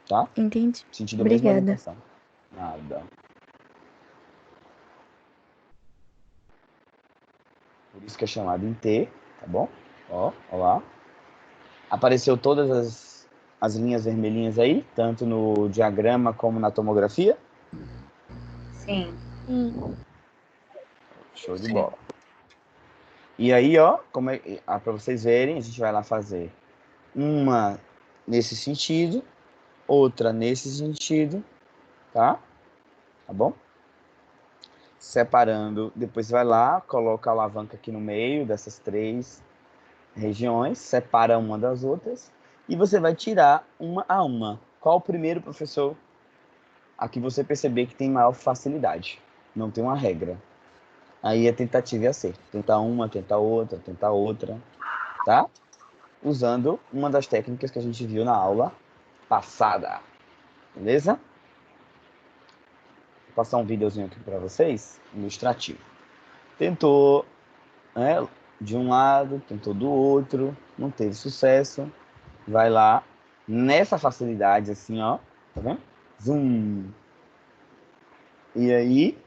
Tá? Entendi. Sentindo a mesma Obrigada. orientação. Nada. Por isso que é chamado em T, tá bom? Ó lá. Apareceu todas as linhas vermelhinhas aí, tanto no diagrama como na tomografia? Sim. Show de bola. E aí, ó, para vocês verem, a gente vai lá fazer uma nesse sentido, outra nesse sentido, tá? Tá bom? Separando, depois vai lá, coloca a alavanca aqui no meio dessas 3 regiões, separa uma das outras e você vai tirar uma a uma. Qual o primeiro, professor? A que você perceber que tem maior facilidade. Não tem uma regra. Aí é tentativa e acerto. Tentar uma, tentar outra, tá? Usando uma das técnicas que a gente viu na aula passada. Beleza? Vou passar um videozinho aqui para vocês, ilustrativo. Tentou, né, de um lado, tentou do outro, não teve sucesso. Vai lá, nessa facilidade, assim, ó. Tá vendo? Zoom. E aí,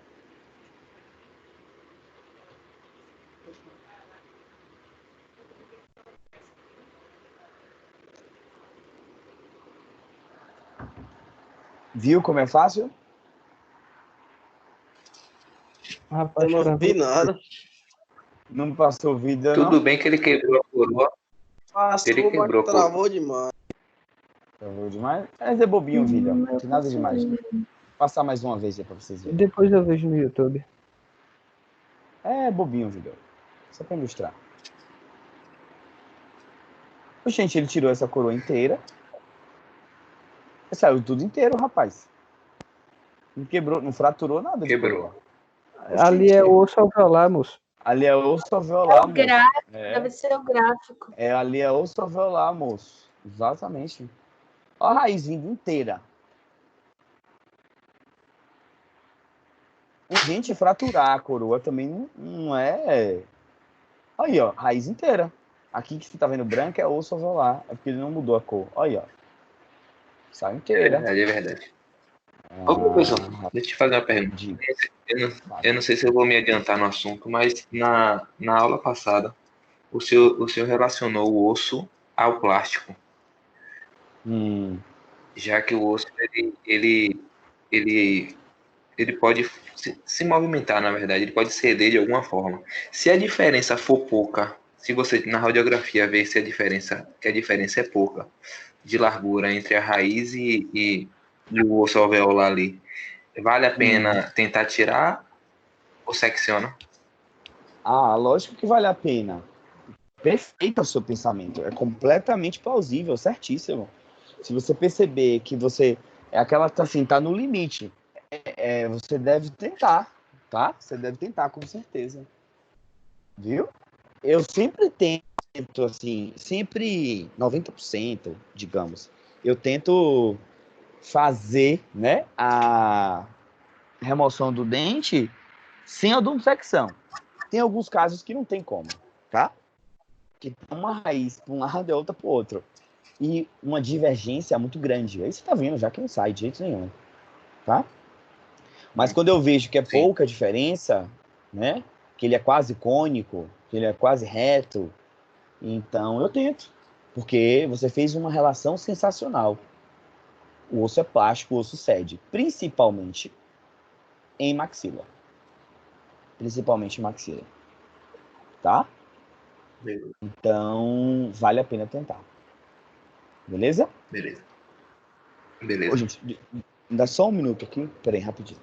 viu como é fácil? Rapaz, Eu não travou. vi nada. Não passou o vídeo, Tudo não? bem que ele quebrou a coroa. Ele Passou, mas quebrou a coroa. travou demais. Travou demais? Mas é bobinho o vídeo, ó. Não tem nada demais. Vou passar mais uma vez aí pra vocês verem. Depois eu vejo no YouTube. É bobinho o vídeo. Só pra ilustrar. O gente, ele tirou essa coroa inteira. Saiu tudo inteiro, rapaz. Não quebrou, não fraturou nada de Quebrou. coroa. Ali é o osso alveolar, moço. Ali é osso É alveolar, o moço. gráfico, É, deve ser o gráfico. ali é osso alveolar, moço. Exatamente. Ó a raiz vindo inteira. Gente, fraturar a coroa também não é... Aí, ó, raiz inteira. Aqui que você tá vendo branco é osso alveolar. É porque ele não mudou a cor. Aí, ó. Saiu É inteira. verdade, é verdade. Ô, professor, deixa eu te fazer uma pergunta. Diga. Eu não sei se eu vou me adiantar no assunto, mas na aula passada, o senhor relacionou o osso ao plástico, já que o osso, ele pode se movimentar, na verdade, ele pode ceder de alguma forma. Se a diferença for pouca, se você na radiografia ver se que a diferença é pouca de largura entre a raiz e o osso alveolar ali, vale a pena tentar tirar ou secciona? Ah, lógico que vale a pena. Perfeito o seu pensamento. É completamente plausível, certíssimo. Se você perceber que você é aquela que assim, tá no limite, você deve tentar, tá? Você deve tentar, com certeza. Viu? Eu sempre tento, assim, sempre 90%, digamos. Eu tento fazer, né, a remoção do dente sem odontosecção. Tem alguns casos que não tem como, tá? Que tem uma raiz para um lado e outra para o outro. E uma divergência muito grande. Aí você tá vendo, já que não sai de jeito nenhum, tá? Mas quando eu vejo que é Sim. pouca diferença, né? Que ele é quase cônico, que ele é quase reto, então eu tento. Porque você fez uma relação sensacional. O osso é plástico, o osso cede. Principalmente em maxila. Principalmente em maxila. Tá? Beleza. Então, vale a pena tentar. Beleza? Beleza. Ô, Beleza. gente, dá só um minuto aqui. Peraí, rapidinho.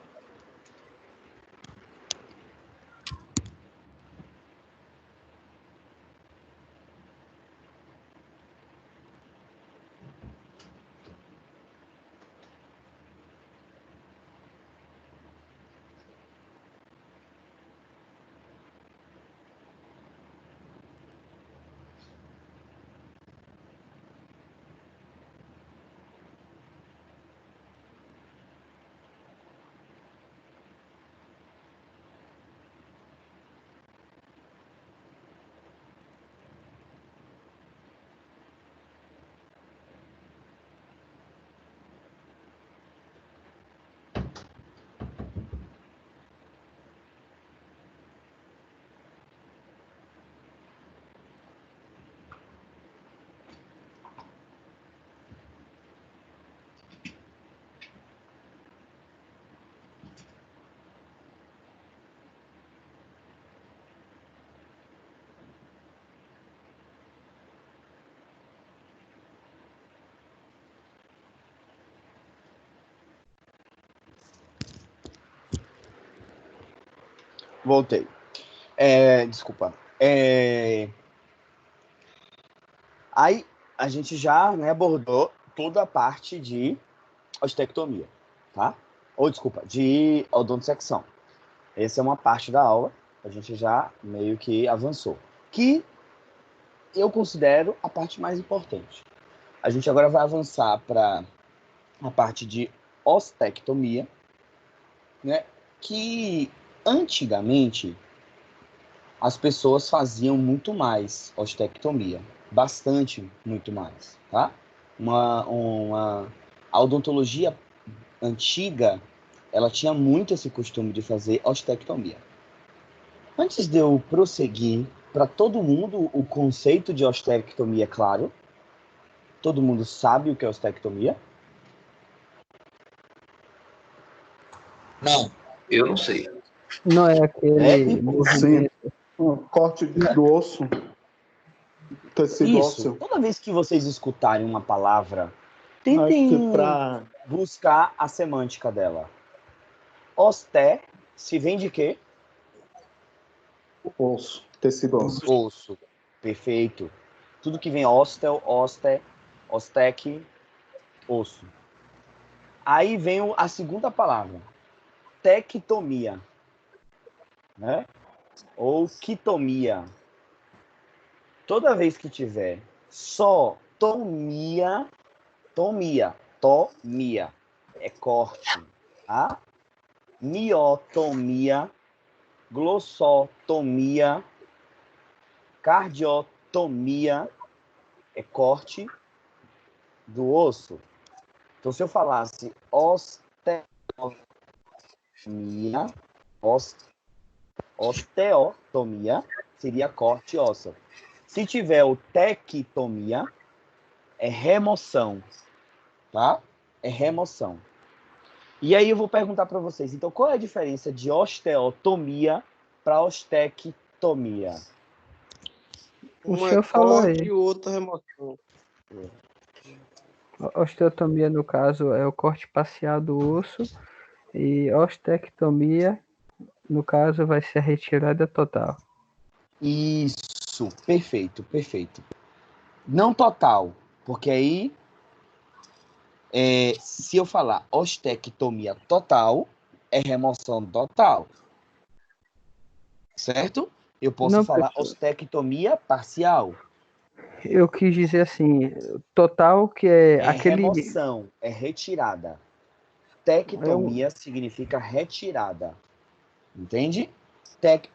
Voltei. Desculpa. Aí a gente já, né, abordou toda a parte de ostectomia, tá? Ou, desculpa, de odontosecção. Essa é uma parte da aula, a gente já meio que avançou. Que eu considero a parte mais importante. A gente agora vai avançar para a parte de ostectomia, né? Que antigamente as pessoas faziam muito mais ostectomia, bastante, muito mais, tá? A odontologia antiga, ela tinha muito esse costume de fazer ostectomia. Antes de eu prosseguir, para todo mundo o conceito de ostectomia é claro? Todo mundo sabe o que é ostectomia? Não, eu não sei. Não é aquele Sim, movimento. Um corte do osso, tecido Isso. ósseo. Toda vez que vocês escutarem uma palavra, Acho que tentem para buscar a semântica dela. Osté se vem de quê? osso, tecido ósseo. Osso. Perfeito. Tudo que vem ostel, oste, ostec, osso. Aí vem a segunda palavra, tectomia, né? Ou quitomia. Toda vez que tiver só tomia, é corte, tá? Miotomia, glossotomia, cardiotomia, é corte do osso. Então, se eu falasse osteotomia, seria corte ósseo. Se tiver o tectomia, é remoção, tá? É remoção. E aí eu vou perguntar para vocês, então, qual é a diferença de osteotomia para ostectomia? O Um é senhor falou corte aí. e o outro é remoção. Osteotomia, no caso, é o corte parcial do osso, e ostectomia, no caso, vai ser a retirada total. Isso, perfeito, perfeito. Não total, porque aí, se eu falar ostectomia total, é remoção total, certo? Eu posso Não, falar professor, ostectomia parcial, eu quis dizer assim, total, que é é aquele. remoção, é retirada. É um, Tectomia significa retirada, entende?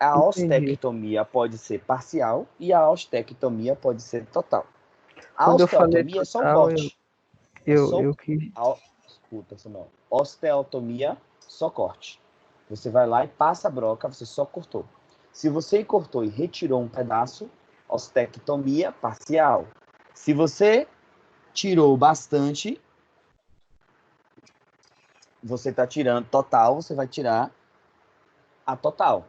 A entendi. ostectomia pode ser parcial e a ostectomia pode ser total. A Quando eu falei osteotomia é só o total, corte. eu quis. Escuta, Samuel. Osteotomia, só corte. Você vai lá e passa a broca, você só cortou. Se você cortou e retirou um pedaço, ostectomia parcial. Se você tirou bastante, você está tirando total, você vai tirar a total.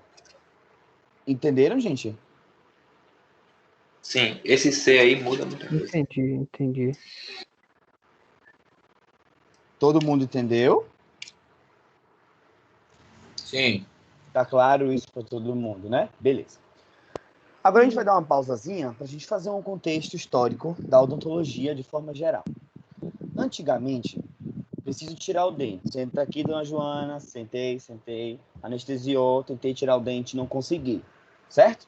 Entenderam, gente? Sim, esse C aí muda muita coisa. Entendi. Todo mundo entendeu? Sim. Tá claro isso para todo mundo, né? Beleza. Agora a gente vai dar uma pausazinha para a gente fazer um contexto histórico da odontologia de forma geral. Antigamente, preciso tirar o dente. Senta aqui, dona Joana. Sentei. Anestesiou, tentei tirar o dente, não consegui. Certo?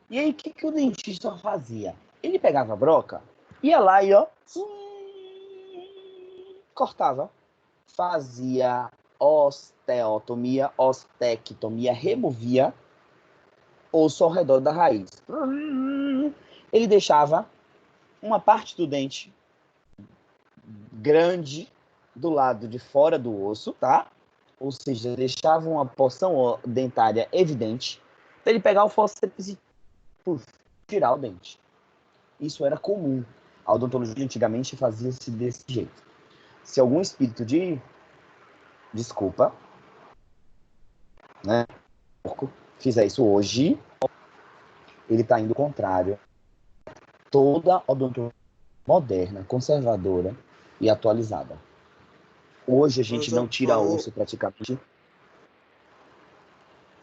E aí, o que o dentista fazia? Ele pegava a broca, ia lá e, ó, cortava. Fazia osteotomia, ostectomia, removia osso ao redor da raiz. Ele deixava uma parte do dente grande do lado de fora do osso, tá? Ou seja, deixava uma porção dentária evidente, para ele pegar o fórceps e tirar o dente. Isso era comum. A odontologia antigamente fazia-se desse jeito. Se algum espírito de desculpa, né, fizer isso hoje, ele está indo contrário. Toda odontologia moderna, conservadora e atualizada. Hoje a gente não tira osso praticamente.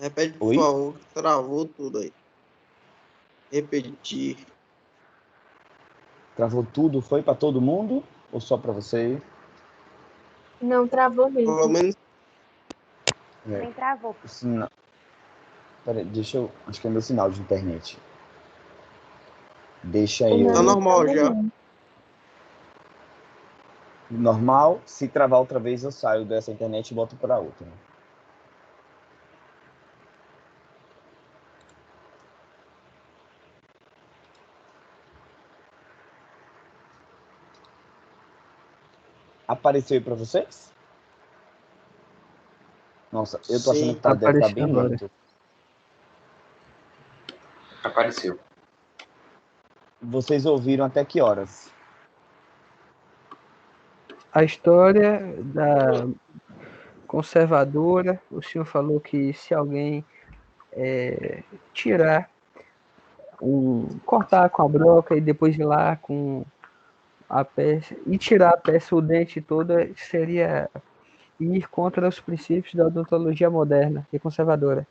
Repete, por Oi? favor, que travou tudo aí. Repetir. Travou tudo? Foi para todo mundo ou só para você? Não, travou Pelo mesmo. menos É, Também travou. o sina- Peraí, deixa eu. Acho que é meu sinal de internet. Deixa O meu tá eu. não normal tava, já. não. Normal. Se travar outra vez, eu saio dessa internet e boto para outra. Apareceu aí para vocês? Nossa, eu tô achando que Sim. deve estar Apareceu bem agora. lento. Apareceu. Vocês ouviram até que horas? A história da conservadora, o senhor falou que se alguém tirar cortar com a broca e depois ir lá com a peça e tirar a peça, o dente toda, seria ir contra os princípios da odontologia moderna e conservadora.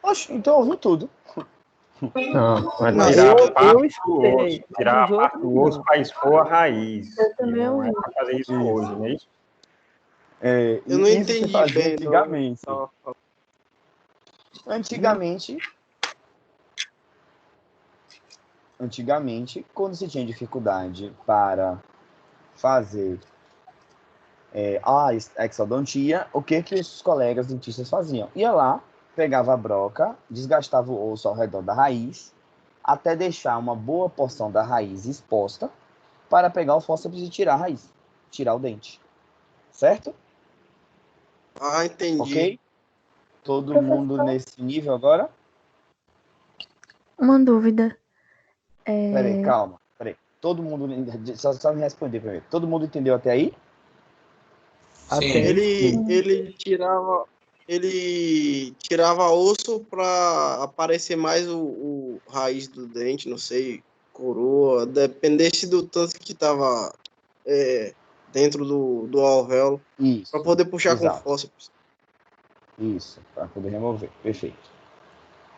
Oxe, então ouviu tudo. Não, vai Não, tirar a eu parte do escutei, osso, mas tirar os a parte outros do osso não. para expor a raiz. Eu E também não é ouvi. para fazer isso Isso. hoje, não é isso? É, Eu não e isso se entendi fazia bem, não. antigamente. Antigamente, quando se tinha dificuldade para fazer a exodontia, o que os colegas dentistas faziam? Ia lá, pegava a broca, desgastava o osso ao redor da raiz, até deixar uma boa porção da raiz exposta, para pegar o fórceps e tirar a raiz, tirar o dente. Certo? Ah, entendi. Ok? Todo mundo Professor, nesse nível agora? uma dúvida. Peraí, calma. Peraí. Todo mundo. Só me responder primeiro. Todo mundo entendeu até aí? Até Sim. Ele tirava osso para aparecer mais o raiz do dente, não sei, coroa, dependesse do tanto que tava dentro do alvéolo, Isso. para poder puxar com Exato. fórceps. Isso, para poder remover. Perfeito.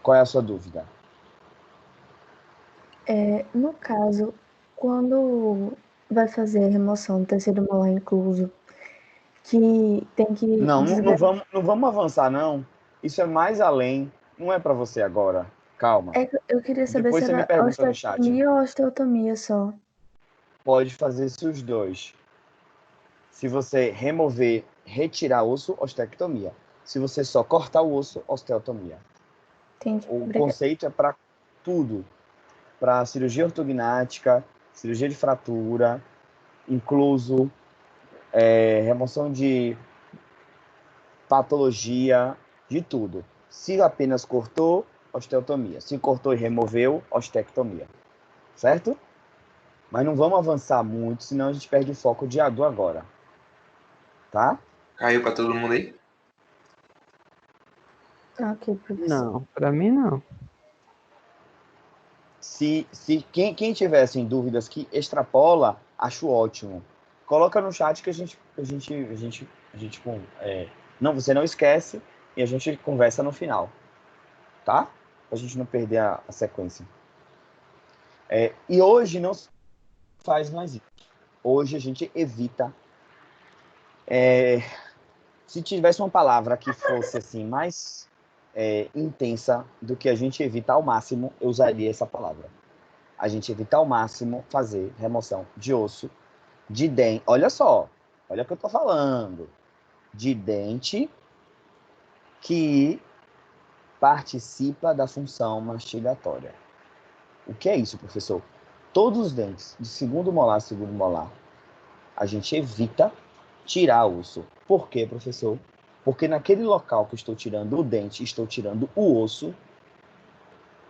Qual é a sua dúvida? No caso, quando vai fazer a remoção do tecido molar incluso, que tem que Não vamos avançar, não. Isso é mais além. Não é para você agora. Calma. Eu queria saber Depois se você me era pergunta no chat. osteotomia ou osteotomia só. Pode fazer-se os dois. Se você remover, retirar osso, ostectomia. Se você só cortar o osso, osteotomia. Entendi. O Obrigada. conceito é para tudo. Para cirurgia ortognática, cirurgia de fratura, incluso remoção de patologia, de tudo. Se apenas cortou, osteotomia. Se cortou e removeu, ostectomia. Certo? Mas não vamos avançar muito, senão a gente perde o foco do agora. Tá? Caiu para todo mundo aí? Ok, professor. não, para mim não. Se quem tiver assim, dúvidas que extrapola, acho ótimo. Coloca no chat que a gente não, você não esquece e a gente conversa no final, tá? Pra gente não perder a sequência. E hoje não se faz mais isso. Hoje a gente evita. Se tivesse uma palavra que fosse assim mais intensa do que a gente evita ao máximo, eu usaria essa palavra. A gente evita ao máximo fazer remoção de osso, de dente. Olha só, olha o que eu tô falando. De dente que participa da função mastigatória. O que é isso, professor? Todos os dentes, de segundo molar a segundo molar, a gente evita tirar osso. Por quê, professor? Porque naquele local que eu estou tirando o dente, estou tirando o osso,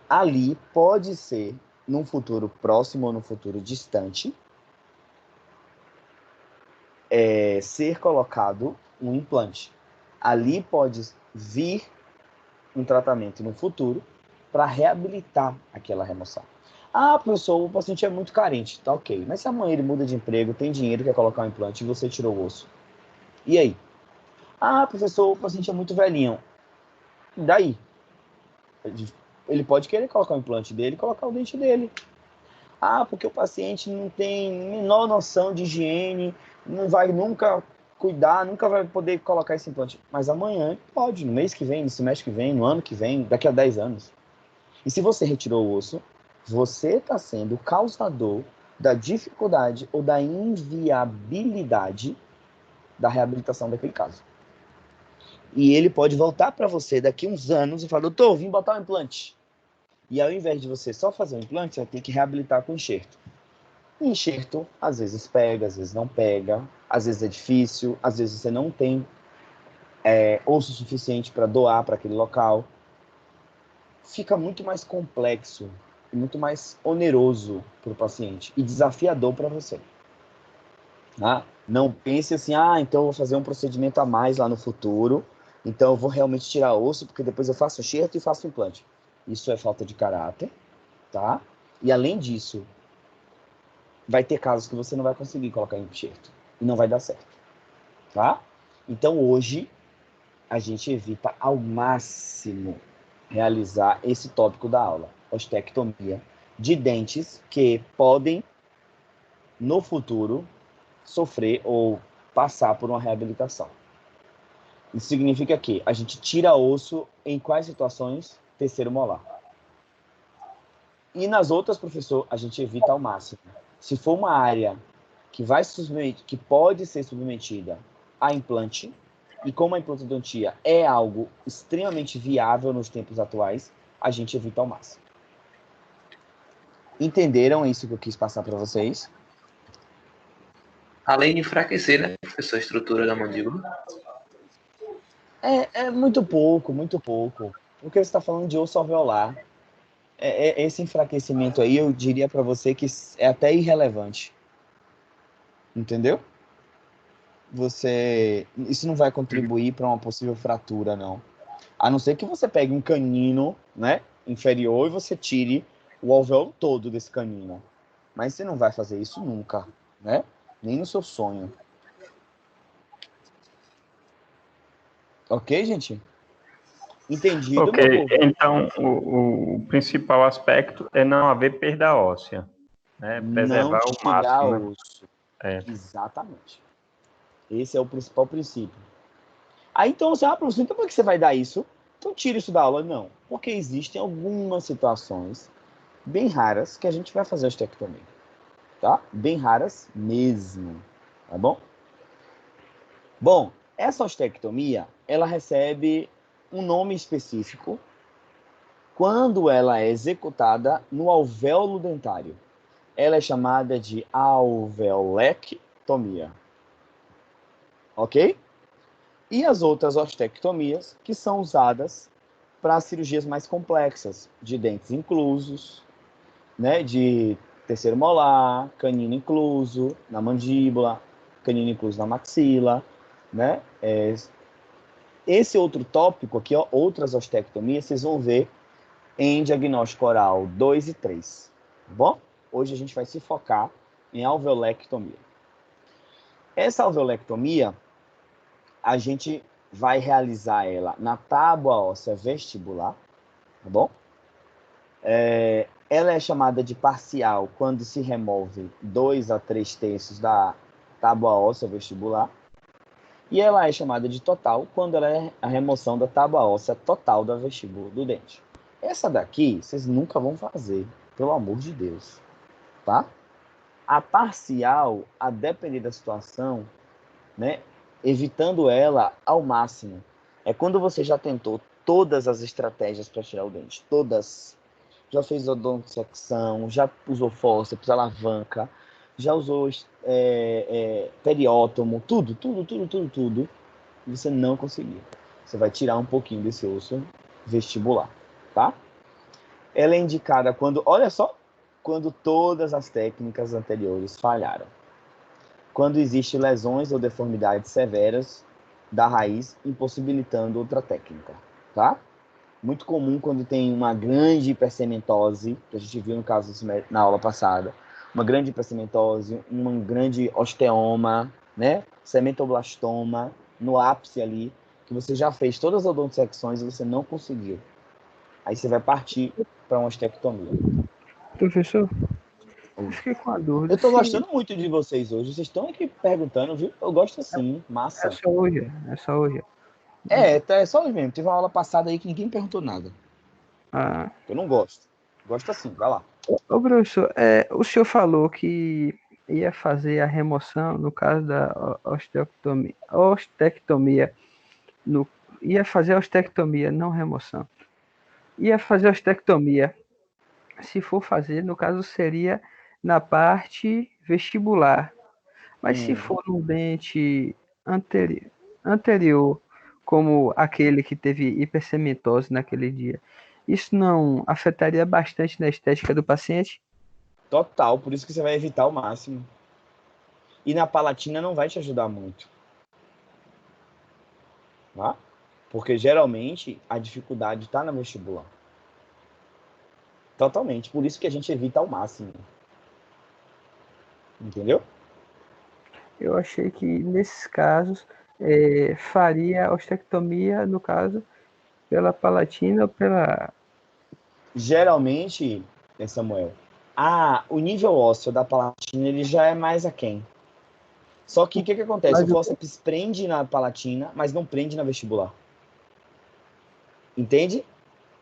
ali pode ser, num futuro próximo ou num futuro distante, ser colocado um implante. Ali pode vir um tratamento no futuro para reabilitar aquela remoção. Ah, professor, o paciente é muito carente. Tá ok. Mas se amanhã ele muda de emprego, tem dinheiro, quer colocar um implante e você tirou o osso. E aí? Ah, professor, o paciente é muito velhinho. E daí? Ele pode querer colocar o implante dele e colocar o dente dele. Ah, porque o paciente não tem menor noção de higiene, não vai nunca cuidar, nunca vai poder colocar esse implante. Mas amanhã pode, no mês que vem, no semestre que vem, no ano que vem, daqui a 10 anos. E se você retirou o osso, você está sendo o causador da dificuldade ou da inviabilidade da reabilitação daquele caso. E ele pode voltar para você daqui uns anos e falar, doutor, vim botar um implante. E ao invés de você só fazer um implante, você vai ter que reabilitar com enxerto. E enxerto, às vezes pega, às vezes não pega, às vezes é difícil, às vezes você não tem osso suficiente para doar para aquele local. Fica muito mais complexo, muito mais oneroso para o paciente e desafiador para você. Tá? Não pense assim, então eu vou fazer um procedimento a mais lá no futuro, então eu vou realmente tirar osso, porque depois eu faço enxerto e faço implante. Isso é falta de caráter, tá? E além disso, vai ter casos que você não vai conseguir colocar enxerto e não vai dar certo, tá? Então hoje a gente evita ao máximo realizar esse tópico da aula, ostectomia de dentes que podem no futuro sofrer ou passar por uma reabilitação. Isso significa que a gente tira osso em quais situações? Terceiro molar. E nas outras, professor, a gente evita ao máximo. Se for uma área que pode ser submetida a implante, e como a implantodontia é algo extremamente viável nos tempos atuais, a gente evita ao máximo. Entenderam isso que eu quis passar para vocês? Além de enfraquecer, né, professor, a estrutura da mandíbula. É muito pouco, muito pouco. Porque você está falando de osso alveolar. Esse enfraquecimento aí, eu diria para você que é até irrelevante. Entendeu? Isso não vai contribuir para uma possível fratura, não. A não ser que você pegue um canino, né, inferior e você tire o alvéolo todo desse canino. Mas você não vai fazer isso nunca, né? Nem no seu sonho. Ok, gente? Entendido, Ok, meu povo? então o principal aspecto é não haver perda óssea, né? Não Preservar o tirar máximo, né? osso. Exatamente. Esse é o principal princípio. Aí então, professor, então por que você vai dar isso? Então tira isso da aula. Não, porque existem algumas situações bem raras que a gente vai fazer ostectomia, tá? Bem raras mesmo, tá bom? Bom, essa ostectomia, ela recebe um nome específico quando ela é executada no alvéolo dentário. Ela é chamada de alveolectomia. Ok? E as outras ostectomias, que são usadas para cirurgias mais complexas, de dentes inclusos, né, de terceiro molar, canino incluso na mandíbula, canino incluso na maxila, né? Esse outro tópico aqui, ó, outras ostectomias, vocês vão ver em diagnóstico oral 2 e 3, tá bom? Hoje a gente vai se focar em alveolectomia. Essa alveolectomia, a gente vai realizar ela na tábua óssea vestibular, tá bom? Ela é chamada de parcial quando se remove 2 a 3 terços da tábua óssea vestibular. E ela é chamada de total quando ela é a remoção da tábua óssea total da vestíbula do dente. Essa daqui, vocês nunca vão fazer, pelo amor de Deus, tá? A parcial, a depender da situação, né, evitando ela ao máximo, é quando você já tentou todas as estratégias para tirar o dente, todas. Já fez odontosecção, já usou fórceps, alavanca, já usou periótomo, tudo, e você não conseguiu. Você vai tirar um pouquinho desse osso vestibular, tá? Ela é indicada quando, olha só, quando todas as técnicas anteriores falharam. Quando existem lesões ou deformidades severas da raiz, impossibilitando outra técnica, tá? Muito comum quando tem uma grande hipercementose, que a gente viu no caso na aula passada, uma grande hipercementose, um grande osteoma, né? Cementoblastoma, no ápice ali, que você já fez todas as odontosecções e você não conseguiu. Aí você vai partir para uma ostectomia. Professor, eu fiquei com a dúvida. Eu tô gostando muito de vocês hoje. Vocês estão aqui perguntando, viu? Eu gosto assim, massa. É só hoje, é só hoje. É só hoje mesmo. Teve uma aula passada aí que ninguém perguntou nada. Ah. Eu não gosto. Gosto assim, vai lá. Ô, professor, o senhor falou que ia fazer a remoção, no caso da ostectomia, ia fazer a ostectomia, não remoção. Ia fazer a ostectomia. Se for fazer, no caso, seria na parte vestibular. Mas se for no dente anterior, como aquele que teve hipercementose naquele dia, isso não afetaria bastante na estética do paciente? Total, por isso que você vai evitar ao máximo. E na palatina não vai te ajudar muito. Tá? Porque geralmente a dificuldade está na vestibular. Totalmente. Por isso que a gente evita ao máximo. Entendeu? Eu achei que nesses casos faria a ostectomia, no caso, pela palatina ou pela... Geralmente, Samuel, o nível ósseo da palatina ele já é mais aquém. Só que o que acontece? O fórceps prende na palatina, mas não prende na vestibular. Entende?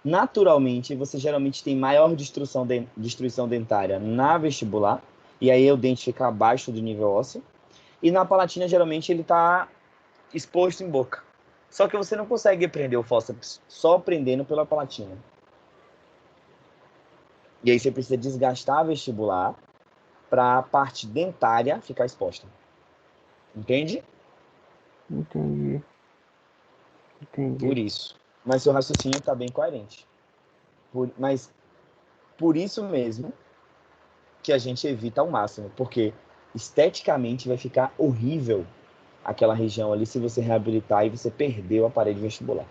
Naturalmente, você geralmente tem maior destruição dentária na vestibular, e aí o dente fica abaixo do nível ósseo. E na palatina, geralmente, ele está exposto em boca. Só que você não consegue prender o fórceps só prendendo pela palatina. E aí você precisa desgastar a vestibular para a parte dentária ficar exposta. Entende? Entendi. Por isso. Mas seu raciocínio está bem coerente. Mas por isso mesmo que a gente evita ao máximo, porque esteticamente vai ficar horrível aquela região ali se você reabilitar e você perdeu a parede vestibular.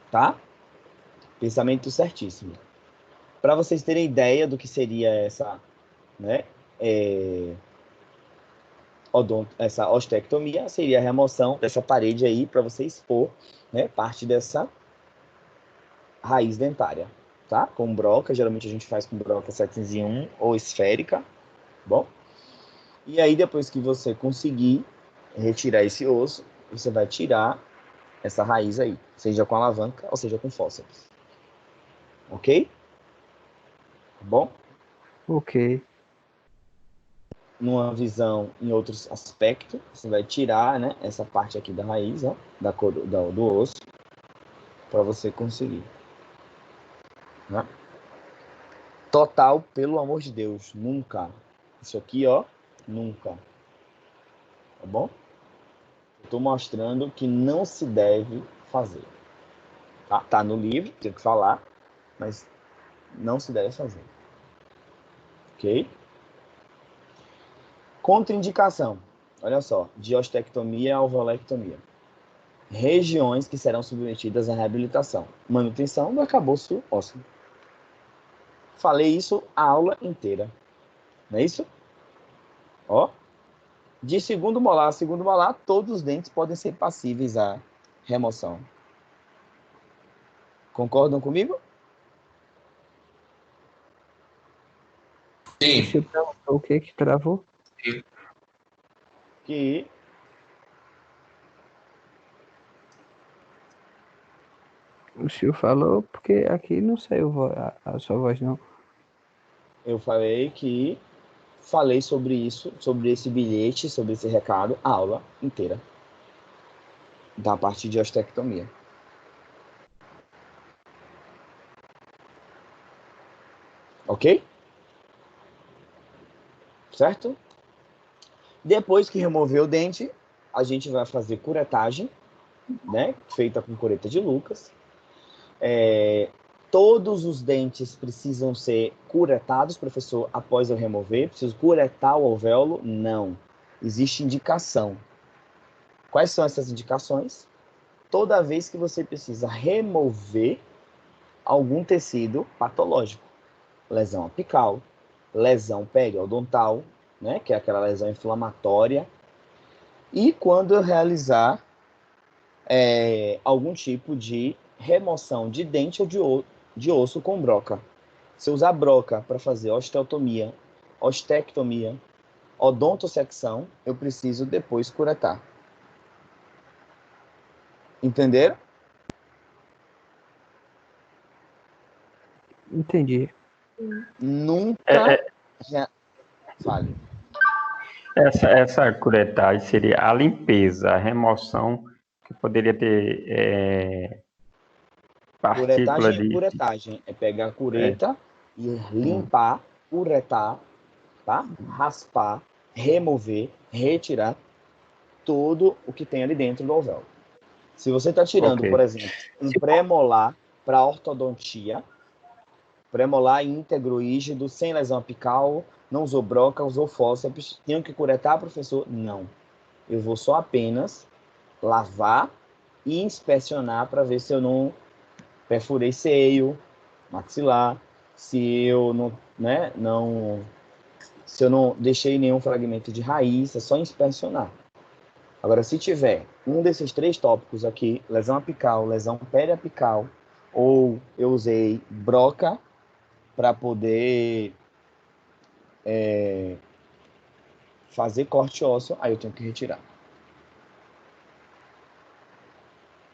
Tá? Pensamento certíssimo. Para vocês terem ideia do que seria essa, né, essa ostectomia, seria a remoção dessa parede aí para você expor, né, parte dessa raiz dentária, tá? Com broca, geralmente a gente faz com broca 701 ou esférica, bom? E aí depois que você conseguir retirar esse osso, você vai tirar essa raiz aí, seja com alavanca ou seja com fórceps. Ok? Bom? Ok. Numa visão em outros aspectos, você vai tirar, né, essa parte aqui da raiz, ó, do osso, para você conseguir. Né? Total, pelo amor de Deus, nunca. Isso aqui, ó, nunca. Tá bom? Estou mostrando que não se deve fazer. Tá no livro, tenho que falar, mas não se deve fazer. Ok? Contraindicação. Olha só, de ostectomia e alveolectomia. Regiões que serão submetidas à reabilitação. Manutenção do arcabouço ósseo. Falei isso a aula inteira. Não é isso? Ó. De segundo molar a segundo molar, todos os dentes podem ser passíveis à remoção. Concordam comigo? Sim. Você perguntou o que travou? Sim. Que o senhor falou, porque aqui não saiu a sua voz, não. Eu falei sobre isso, sobre esse bilhete, sobre esse recado, a aula inteira. Da parte de ostectomia. Ok? Certo? Depois que remover o dente, a gente vai fazer curetagem, né? Feita com cureta de Lucas. Todos os dentes precisam ser curetados, professor, após eu remover. Preciso curetar o alvéolo? Não. Existe indicação. Quais são essas indicações? Toda vez que você precisa remover algum tecido patológico. Lesão apical, lesão periodontal, né, que é aquela lesão inflamatória. E quando eu realizar algum tipo de remoção de dente ou de osso com broca. Se eu usar broca para fazer osteotomia, ostectomia, odontosecção, eu preciso depois curetar. Entenderam? Entendi. Nunca... Fale. Essa curetagem seria a limpeza, a remoção, que poderia ter partícula de... Curetagem é pegar a cureta e limpar, curetar, tá? Raspar, remover, retirar tudo o que tem ali dentro do alvéolo. Se você está tirando, por exemplo, um pré-molar para ortodontia, pré-molar íntegro, rígido, sem lesão apical, não usou broca, usou fórceps, tenho que curetar, professor? Não. Eu vou só apenas lavar e inspecionar para ver se eu não perfurei seio, maxilar, se eu não, se eu não deixei nenhum fragmento de raiz, é só inspecionar. Agora, se tiver um desses 3 tópicos aqui, lesão apical, lesão periapical, ou eu usei broca para poder fazer corte ósseo, aí eu tenho que retirar.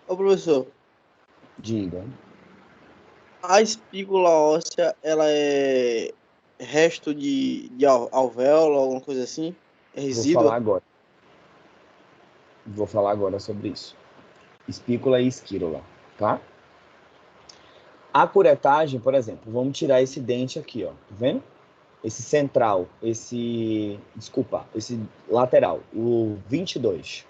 Ô, professor. Diga. A espícula óssea, ela é resto de alvéolo, alguma coisa assim? É resíduo? Vou falar agora sobre isso. Espícula e esquírola, tá? A curetagem, por exemplo, vamos tirar esse dente aqui, ó, tá vendo? Esse central, esse lateral, o 22.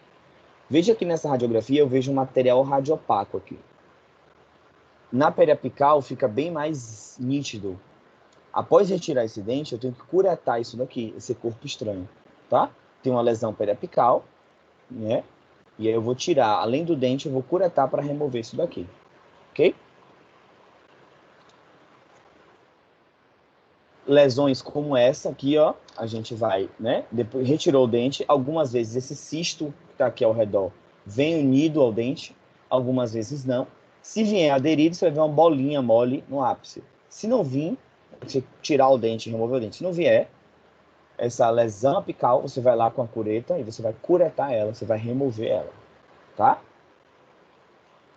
Veja aqui nessa radiografia, eu vejo um material radiopaco aqui. Na periapical fica bem mais nítido. Após retirar esse dente, eu tenho que curetar isso daqui, esse corpo estranho, tá? Tem uma lesão periapical, né? E aí eu vou tirar, além do dente, eu vou curetar para remover isso daqui, ok? Lesões como essa aqui, ó, a gente vai, né? Depois retirou o dente, algumas vezes esse cisto que está aqui ao redor vem unido ao dente, algumas vezes não. Se vier aderido, você vai ver uma bolinha mole no ápice. Se não vir, você tirar o dente e remover o dente. Se não vier, essa lesão apical, você vai lá com a cureta e você vai curetar ela, você vai remover ela, tá?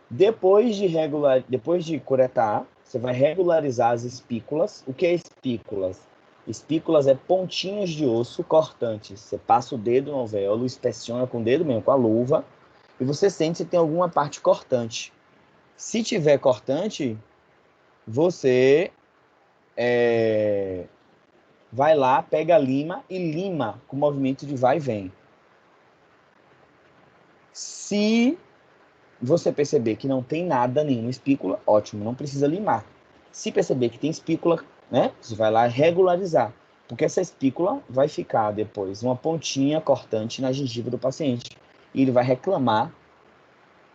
Depois de curetar, você vai regularizar as espículas. O que é espículas? Espículas é pontinhas de osso cortantes. Você passa o dedo no alvéolo, inspeciona com o dedo mesmo, com a luva, e você sente se tem alguma parte cortante. Se tiver cortante, você vai lá, pega a lima e lima com movimento de vai e vem. Se você perceber que não tem nada, nenhuma espícula, ótimo, não precisa limar. Se perceber que tem espícula, né, você vai lá regularizar, porque essa espícula vai ficar depois uma pontinha cortante na gengiva do paciente. E ele vai reclamar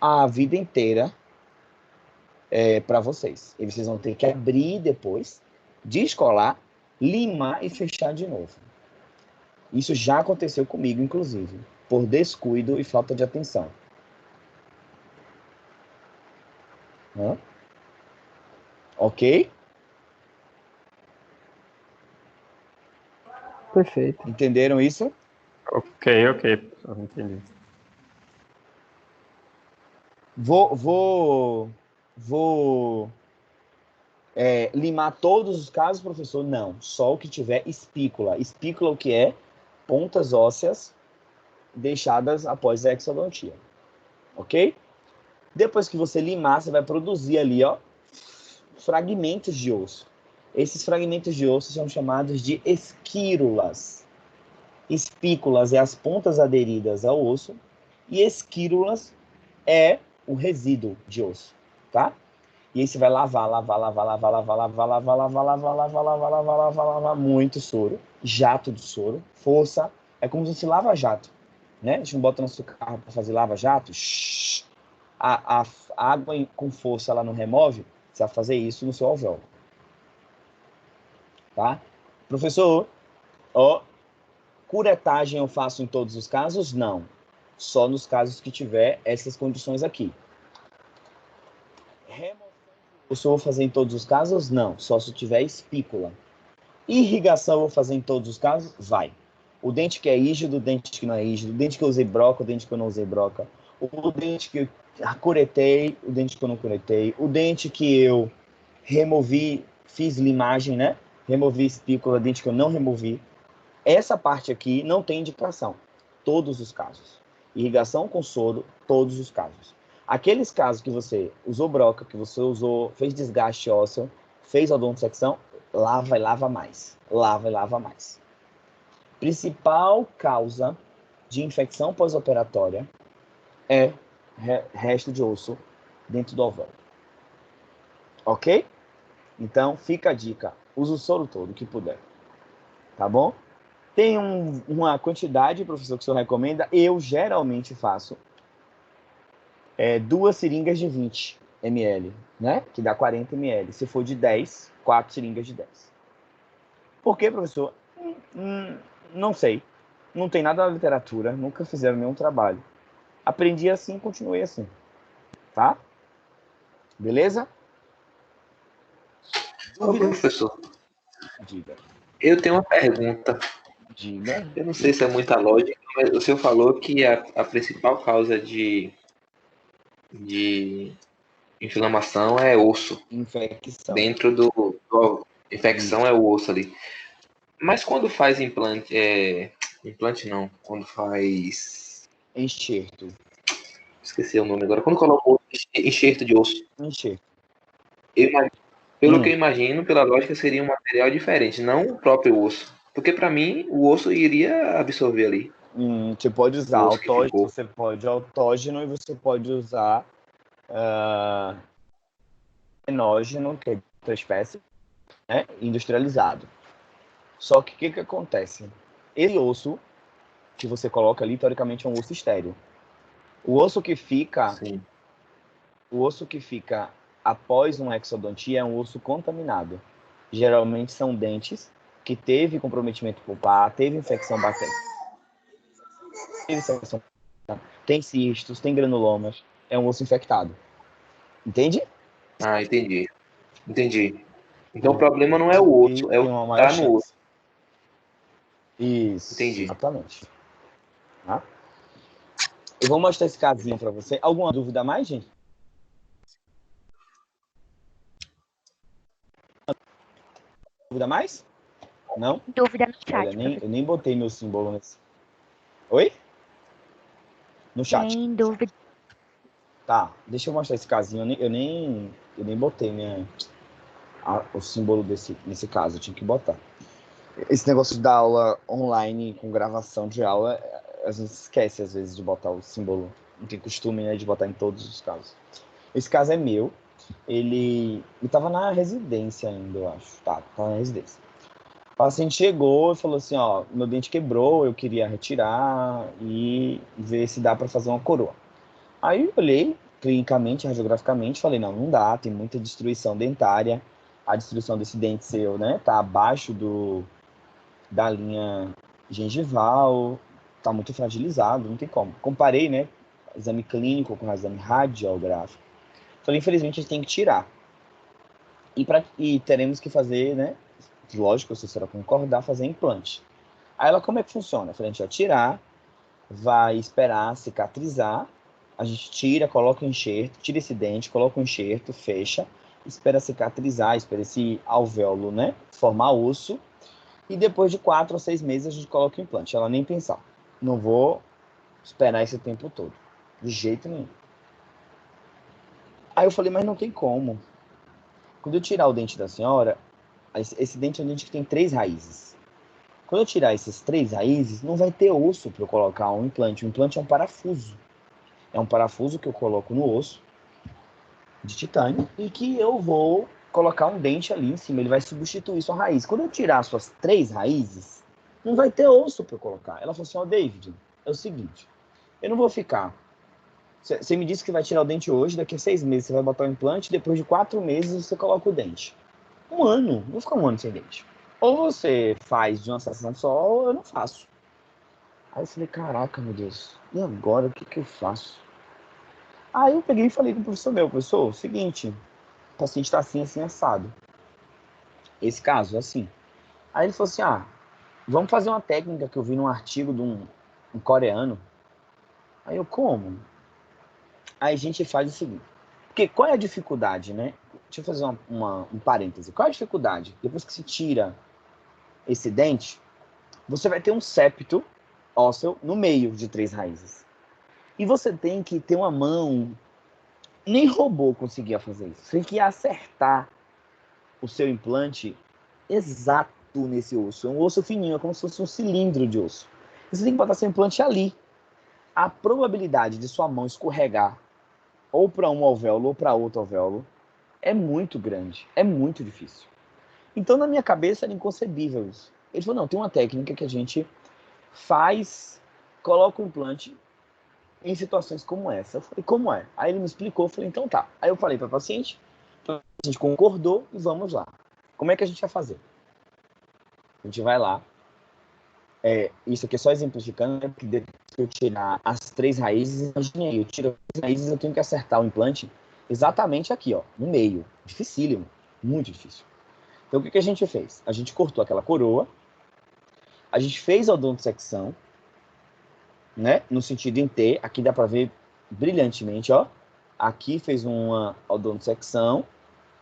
a vida inteira para vocês. E vocês vão ter que abrir depois, descolar, limar e fechar de novo. Isso já aconteceu comigo, inclusive, por descuido e falta de atenção. Ok? Perfeito. Entenderam isso? Ok, entendi. Vou limar todos os casos, professor? Não, só o que tiver espícula. Espícula o que é? Pontas ósseas deixadas após a exodontia. Ok? Depois que você limar, você vai produzir ali, ó, fragmentos de osso. Esses fragmentos de osso são chamados de esquírulas. Espículas é as pontas aderidas ao osso e esquírulas é o resíduo de osso, tá? E aí você vai lavar muito soro, jato de soro, força, é como se fosse lava-jato, né? A gente não bota no seu carro para fazer lava-jato, a água com força ela não remove, você vai fazer isso no seu alvéolo, tá? Professor, curetagem eu faço em todos os casos? Não. só nos casos que tiver essas condições aqui. Remoção de osso eu vou fazer em todos os casos? Não, só se tiver espícula. Irrigação eu vou fazer em todos os casos? Vai. O dente que é rígido, o dente que não é rígido, o dente que eu usei broca, o dente que eu não usei broca, o dente que eu curetei, o dente que eu não curetei, o dente que eu removi, fiz limagem, né? Removi espícula, dente que eu não removi. Essa parte aqui não tem indicação. Todos os casos. Irrigação com soro, todos os casos. Aqueles casos que você usou broca, que você usou, fez desgaste ósseo, fez odontosecção, lava e lava mais. Lava e lava mais. Principal causa de infecção pós-operatória é resto de osso dentro do alvéolo. Ok? Então, fica a dica. Usa o soro todo que puder. Tá bom? Tem uma quantidade, professor, que o senhor recomenda. Eu geralmente faço 2 seringas de 20 ml, né? Que dá 40 ml. Se for de 10, 4 seringas de 10. Por quê, professor? Não sei. Não tem nada na literatura. Nunca fizeram nenhum trabalho. Aprendi assim, continuei assim. Tá? Beleza? Ô, professor, Diga. eu tenho uma pergunta. Diga. Eu não sei se é muita lógica, mas o senhor falou que a principal causa de inflamação é osso. Infecção. Dentro do infecção é o osso ali. Mas quando faz implante, implante não, quando faz enxerto. Esqueci o nome agora. Quando coloca enxerto de osso. Enxerto. Pelo que eu imagino, pela lógica, seria um material diferente, não o próprio osso. Porque para mim, o osso iria absorver ali. Você pode usar autógeno, você pode autógeno e você pode usar enógeno, que é outra espécie, né, industrializado. Só que o que acontece? Esse osso que você coloca ali, teoricamente, é um osso estéril. O osso que fica após uma exodontia é um osso contaminado. Geralmente são dentes que teve comprometimento pulpar, teve infecção bacteriana, tem cistos, tem granulomas, é um osso infectado. Entende? Ah, entendi. Então o problema não é o osso, é o que tá no osso. Isso, entendi. Exatamente. Tá? Eu vou mostrar esse casinho para você. Alguma dúvida a mais, gente? Dúvida a mais? Não? Dúvida no chat. Olha, eu nem botei meu símbolo nesse. Oi? No chat. Sem dúvida. Tá, deixa eu mostrar esse casinho. Eu nem botei o símbolo nesse caso. Eu tinha que botar. Esse negócio da aula online com gravação de aula, a gente esquece às vezes de botar o símbolo. Não tem costume, né, de botar em todos os casos. Esse caso é meu. Ele estava na residência ainda, eu acho. Tá na residência. O paciente chegou e falou assim, ó, meu dente quebrou, eu queria retirar e ver se dá para fazer uma coroa. Aí eu olhei clinicamente, radiograficamente, falei, não dá, tem muita destruição dentária, a destruição desse dente seu, né, tá abaixo da linha gengival, tá muito fragilizado, não tem como. Comparei, né, exame clínico com exame radiográfico. Falei, infelizmente, a gente tem que tirar. E teremos que fazer, né, lógico, se a senhora concordar, fazer implante. Aí ela, como é que funciona? Eu falei, a gente vai tirar, vai esperar cicatrizar, a gente tira, coloca o enxerto, tira esse dente, coloca o enxerto, fecha, espera cicatrizar, espera esse alvéolo, né, formar osso, e depois de 4 ou 6 meses a gente coloca o implante. Ela nem pensar. Não vou esperar esse tempo todo. De jeito nenhum. Aí eu falei, mas não tem como. Quando eu tirar o dente da senhora, esse dente é um dente que tem 3 raízes. Quando eu tirar essas 3 raízes, não vai ter osso para eu colocar um implante. O implante é um parafuso. É um parafuso que eu coloco no osso de titânio e que eu vou colocar um dente ali em cima. Ele vai substituir sua raiz. Quando eu tirar suas 3 raízes, não vai ter osso para eu colocar. Ela falou assim, ó, David, é o seguinte, eu não vou ficar... Você me disse que vai tirar o dente hoje, daqui a 6 meses você vai botar o implante, depois de 4 meses você coloca o dente. 1 ano, não vou ficar 1 ano sem dente. Ou você faz de uma sessão só, ou eu não faço. Aí eu falei, caraca, meu Deus, e agora, o que eu faço? Aí eu peguei e falei com o professor meu, professor, seguinte, o paciente está assim, assim, assado. Esse caso, assim. Aí ele falou assim, vamos fazer uma técnica que eu vi num artigo de um coreano. Aí eu, como? Aí a gente faz o seguinte, porque qual é a dificuldade, né? Deixa eu fazer um parêntese. Qual é a dificuldade? Depois que se tira esse dente, você vai ter um septo ósseo no meio de 3 raízes. E você tem que ter uma mão. Nem robô conseguia fazer isso. Você tem que acertar o seu implante exato nesse osso. É um osso fininho, é como se fosse um cilindro de osso. E você tem que botar seu implante ali. A probabilidade de sua mão escorregar ou para um alvéolo ou para outro alvéolo é muito grande. É muito difícil. Então, na minha cabeça, era inconcebível isso. Ele falou, não, tem uma técnica que a gente faz, coloca o implante em situações como essa. Eu falei, como é? Aí ele me explicou, eu falei, então tá. Aí eu falei para a paciente concordou e vamos lá. Como é que a gente vai fazer? A gente vai lá. Isso aqui é só exemplificando, né? Porque depois que eu tirar as 3 raízes, imaginei, eu tiro as raízes, eu tenho que acertar o implante exatamente aqui, ó, no meio. Dificílimo, muito difícil. Então o que a gente fez? A gente cortou aquela coroa, a gente fez a odontosecção, né? No sentido em T, aqui dá para ver brilhantemente, ó. Aqui fez uma odontosecção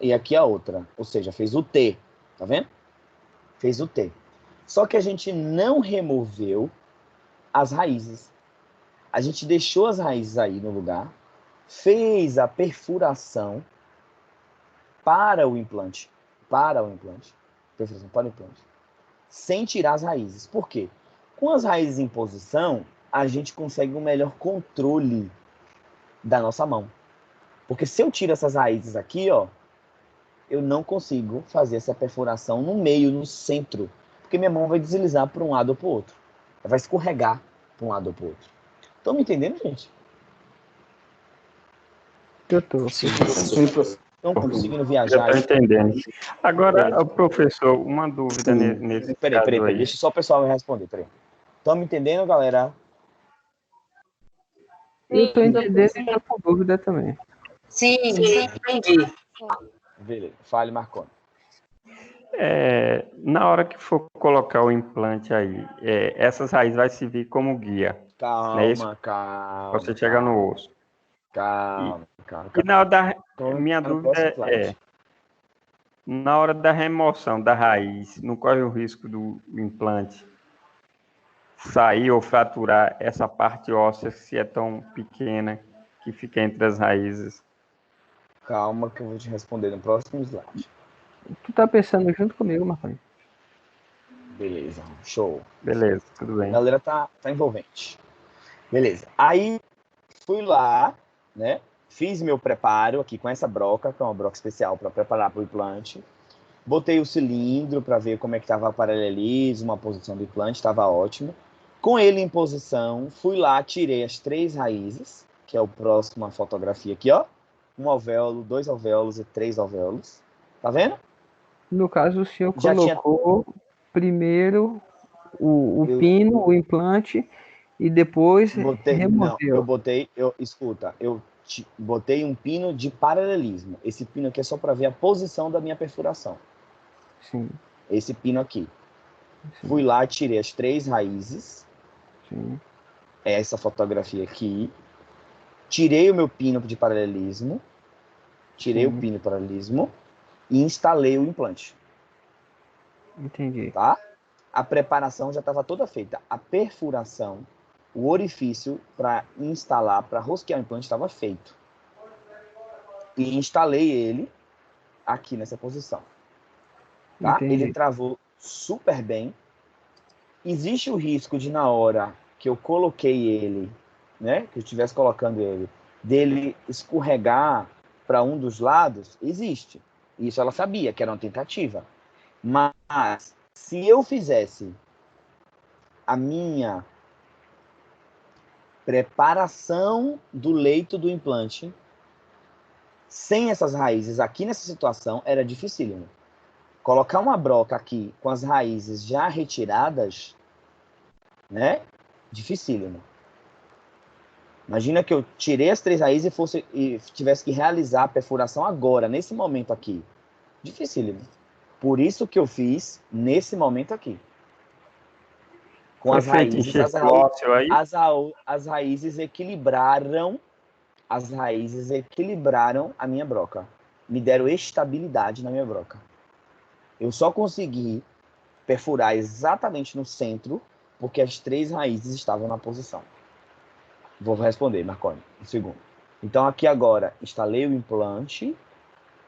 e aqui a outra, ou seja, fez o T, tá vendo? Fez o T. Só que a gente não removeu as raízes. A gente deixou as raízes aí no lugar, fez a perfuração para o implante, perfuração para o implante, sem tirar as raízes. Por quê? Com as raízes em posição, a gente consegue um melhor controle da nossa mão. Porque se eu tiro essas raízes aqui, ó, eu não consigo fazer essa perfuração no meio, no centro, porque minha mão vai deslizar para um lado ou para o outro. Ela vai escorregar para um lado ou para o outro. Estão me entendendo, gente? Eu tô. Sim, Estão conseguindo já viajar? estou entendendo. Agora, professor, uma dúvida nesse Peraí, caso aí. deixa só o pessoal responder, peraí. Estão me entendendo, galera? Eu tô entendendo e tô com dúvida também. Sim, entendi. Beleza, fale, Marconi. Na hora que for colocar o implante aí, essas raízes vai servir como guia. Não é isso? Calma. Você chegar no osso. Calma. E na hora minha dúvida na hora da remoção da raiz, não corre o risco do implante sair ou fraturar essa parte óssea se é tão pequena que fica entre as raízes? Calma que eu vou te responder no próximo slide. Tu tá pensando junto comigo, Marconi? Beleza, show. Beleza, tudo bem. A galera tá envolvente. Beleza. Aí fui lá, né? Fiz meu preparo aqui com essa broca, que é uma broca especial para preparar para o implante. Botei o cilindro para ver como é que estava o paralelismo, a posição do implante, estava ótimo. Com ele em posição, fui lá, tirei as 3 raízes, que é o próximo a fotografia aqui, ó. 1 alvéolo, 2 alvéolos e 3 alvéolos. Tá vendo? No caso, o senhor Já colocou primeiro o pino, o implante, e depois removeu. Escuta, eu botei um pino de paralelismo. Esse pino aqui é só para ver a posição da minha perfuração. Sim. Esse pino aqui. Sim. Fui lá, tirei as 3 raízes. Sim. Essa fotografia aqui. Tirei o meu pino de paralelismo. Tirei o pino de paralelismo e instalei o implante. Entendi. Tá? A preparação já estava toda feita. A perfuração, o orifício para instalar, para rosquear o implante estava feito. E instalei ele aqui nessa posição. Tá? Ele travou super bem. Existe o risco de, na hora que eu coloquei ele, né, que eu estivesse colocando ele, dele escorregar para um dos lados? Existe. Isso ela sabia, que era uma tentativa. Mas, se eu fizesse a minha preparação do leito do implante sem essas raízes aqui nessa situação, era dificílimo. Colocar uma broca aqui com as raízes já retiradas, né? Dificílimo. Imagina que eu tirei as 3 raízes e tivesse que realizar a perfuração agora, nesse momento aqui. Dificílimo. Por isso que eu fiz nesse momento aqui. Com Foi as feito raízes. enxerto ósseo aí? As raízes equilibraram a minha broca. Me deram estabilidade na minha broca. Eu só consegui perfurar exatamente no centro porque as 3 raízes estavam na posição. Vou responder, Marconi, um segundo. Então, aqui agora, instalei o implante,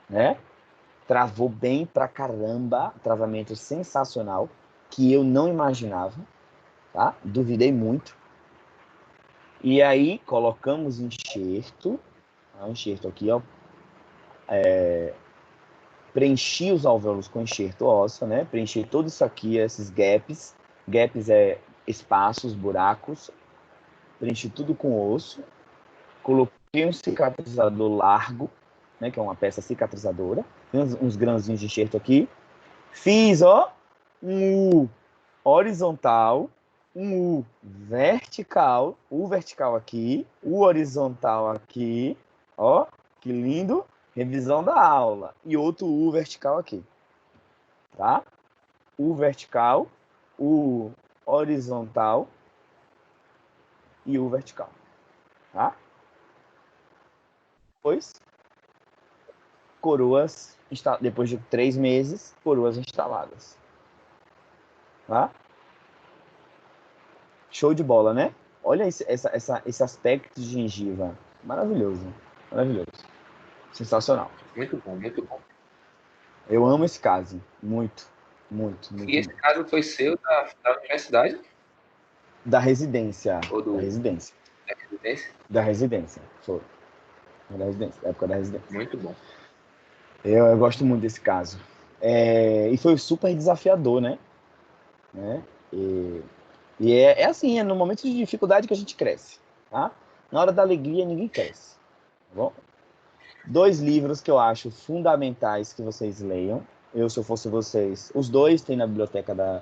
né? Travou bem pra caramba, travamento sensacional, que eu não imaginava, tá? Duvidei muito. E aí, colocamos enxerto, o enxerto aqui, ó. Preenchi os alvéolos com enxerto ósseo, né? Preenchi tudo isso aqui, esses gaps. Gaps é espaços, buracos. Preenchi tudo com osso. Coloquei um cicatrizador largo, né? Que é uma peça cicatrizadora. Tem uns grãozinhos de enxerto aqui. Fiz, ó, um U horizontal, um U vertical, U vertical aqui, U horizontal aqui, ó, que lindo. Revisão da aula. E outro U vertical aqui. Tá? U vertical, U horizontal e U vertical. Tá? Depois, coroas, depois de 3 meses, coroas instaladas. Tá? Show de bola, né? Olha esse aspecto de gengiva. Maravilhoso. Maravilhoso. Sensacional. Muito bom, muito bom. Eu amo esse caso. Muito, muito, muito. E esse caso foi seu da universidade? Da residência. Ou do... Da residência. Da residência? Da residência. Foi. Da residência. Da época da residência. Muito bom. Eu gosto muito desse caso. E foi super desafiador, né? E é assim, é no momento de dificuldade que a gente cresce. Tá? Na hora da alegria, ninguém cresce. Tá bom? 2 livros que eu acho fundamentais que vocês leiam. Eu, se eu fosse vocês, os 2 tem na biblioteca da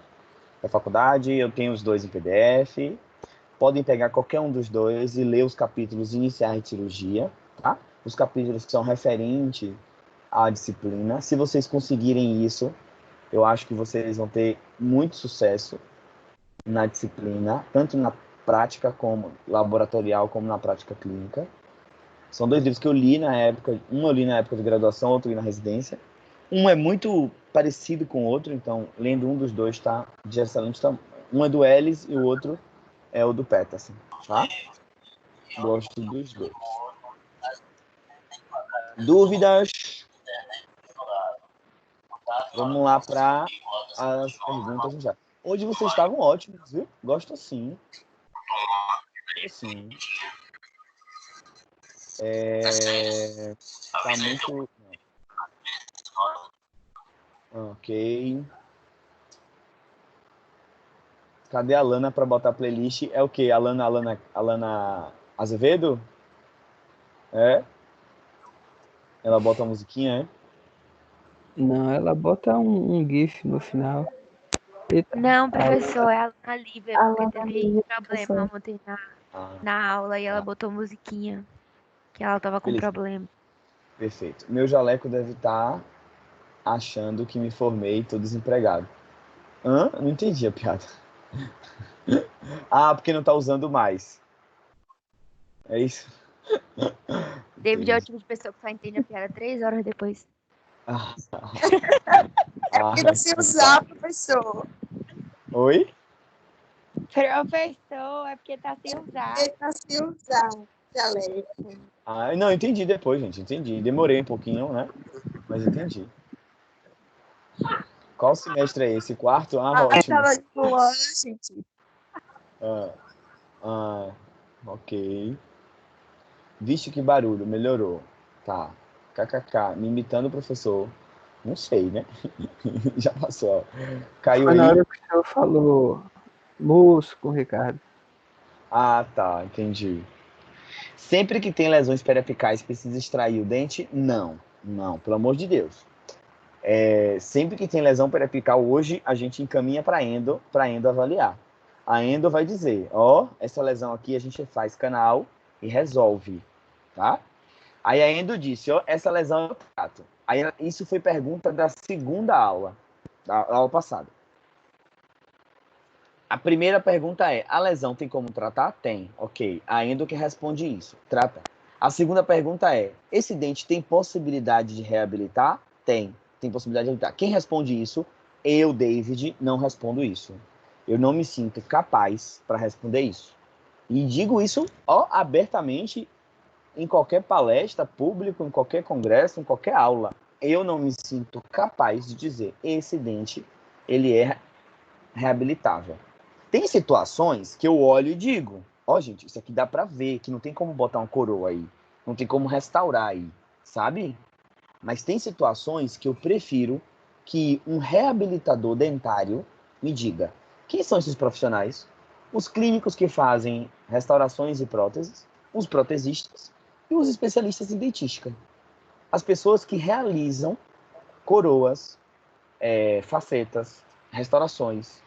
faculdade, eu tenho os 2 em PDF. Podem pegar qualquer um dos 2 e ler os capítulos iniciais de cirurgia, tá? Os capítulos que são referentes à disciplina. Se vocês conseguirem isso, eu acho que vocês vão ter muito sucesso na disciplina, tanto na prática como laboratorial, como na prática clínica. São 2 livros que eu li na época, um eu li na época de graduação, outro eu li na residência. Um é muito parecido com o outro, então, lendo um dos 2 está de excelente tamanho. Um é do Ellis e o outro é o do Peterson, tá? Gosto dos 2. Dúvidas? Vamos lá para as perguntas já. Hoje vocês estavam ótimos, viu? Gosto sim. Sim. Tá muito... Ok. Cadê a Lana para botar a playlist? É o quê? Alana Azevedo? É? Ela bota a musiquinha, é? Não, ela bota um GIF no final. Eita. Não, professor, é a Alana Lívia, A porque Alana teve Lívia, problema professor. ontem na aula e ela botou musiquinha, que ela tava com Beleza. problema. Perfeito. Meu jaleco deve estar achando que me formei, tô desempregado. Hã? Não entendi a piada. Porque não tá usando mais. É isso? David é o tipo de pessoa que só entende a piada 3 horas depois. É porque não se usar, professor. Oi? Professor, é porque tá sem usar. Ele tá sem usar, jaleco. Não, entendi depois, gente. Entendi. Demorei um pouquinho, né? Mas entendi. Qual semestre é esse? 4º? Ótimo. Tava de boa, gente. Ok. Vixe, que barulho. Melhorou. Tá. KKK. Me imitando o professor. Não sei, né? Já passou. Caiu Foi na aí. hora que o senhor falou moço com o Ricardo. Tá. Entendi. Sempre que tem lesões periapicais, precisa extrair o dente? Não, pelo amor de Deus. Sempre que tem lesão periapical, hoje a gente encaminha para endo avaliar. A endo vai dizer, ó, essa lesão aqui a gente faz canal e resolve, tá? Aí a endo disse, ó, essa lesão eu trato. Aí isso foi pergunta da segunda aula, da aula passada. A primeira pergunta é, a lesão tem como tratar? Tem, ok. A endo que responde isso, trata. A segunda pergunta é, esse dente tem possibilidade de reabilitar? Tem possibilidade de reabilitar. Quem responde isso? Eu, David, não respondo isso. Eu não me sinto capaz para responder isso. E digo isso, ó, abertamente, em qualquer palestra pública, em qualquer congresso, em qualquer aula. Eu não me sinto capaz de dizer, esse dente, ele é reabilitável. Tem situações que eu olho e digo, ó, gente, isso aqui dá para ver, que não tem como botar uma coroa aí, não tem como restaurar aí, sabe? Mas tem situações que eu prefiro que um reabilitador dentário me diga quem são esses profissionais, os clínicos que fazem restaurações e próteses, os protesistas e os especialistas em dentística. As pessoas que realizam coroas, facetas, restaurações.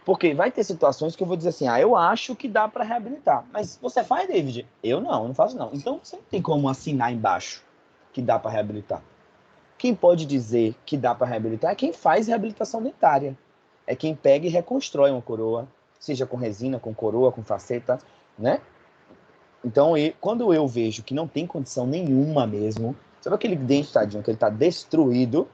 Porque vai ter situações que eu vou dizer assim, eu acho que dá para reabilitar. Mas você faz, David? Eu não faço não. Então você não tem como assinar embaixo que dá para reabilitar. Quem pode dizer que dá para reabilitar é quem faz reabilitação dentária. É quem pega e reconstrói uma coroa, seja com resina, com coroa, com faceta, né? Então, quando eu vejo que não tem condição nenhuma mesmo, sabe aquele dente, tadinho, que ele está destruído,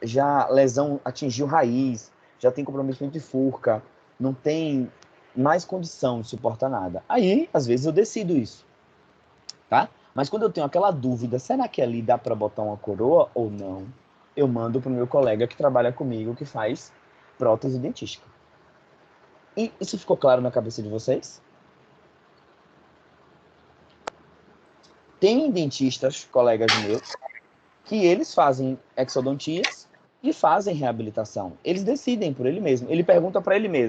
já lesão atingiu raiz, já tem comprometimento de furca, não tem mais condição de suportar nada. Aí, às vezes, eu decido isso, tá? Mas quando eu tenho aquela dúvida, será que ali dá para botar uma coroa ou não? Eu mando para o meu colega que trabalha comigo, que faz prótese dentística. E isso ficou claro na cabeça de vocês? Tem dentistas, colegas meus, que eles fazem exodontias e fazem reabilitação. Eles decidem por ele mesmo. Ele pergunta para ele mesmo.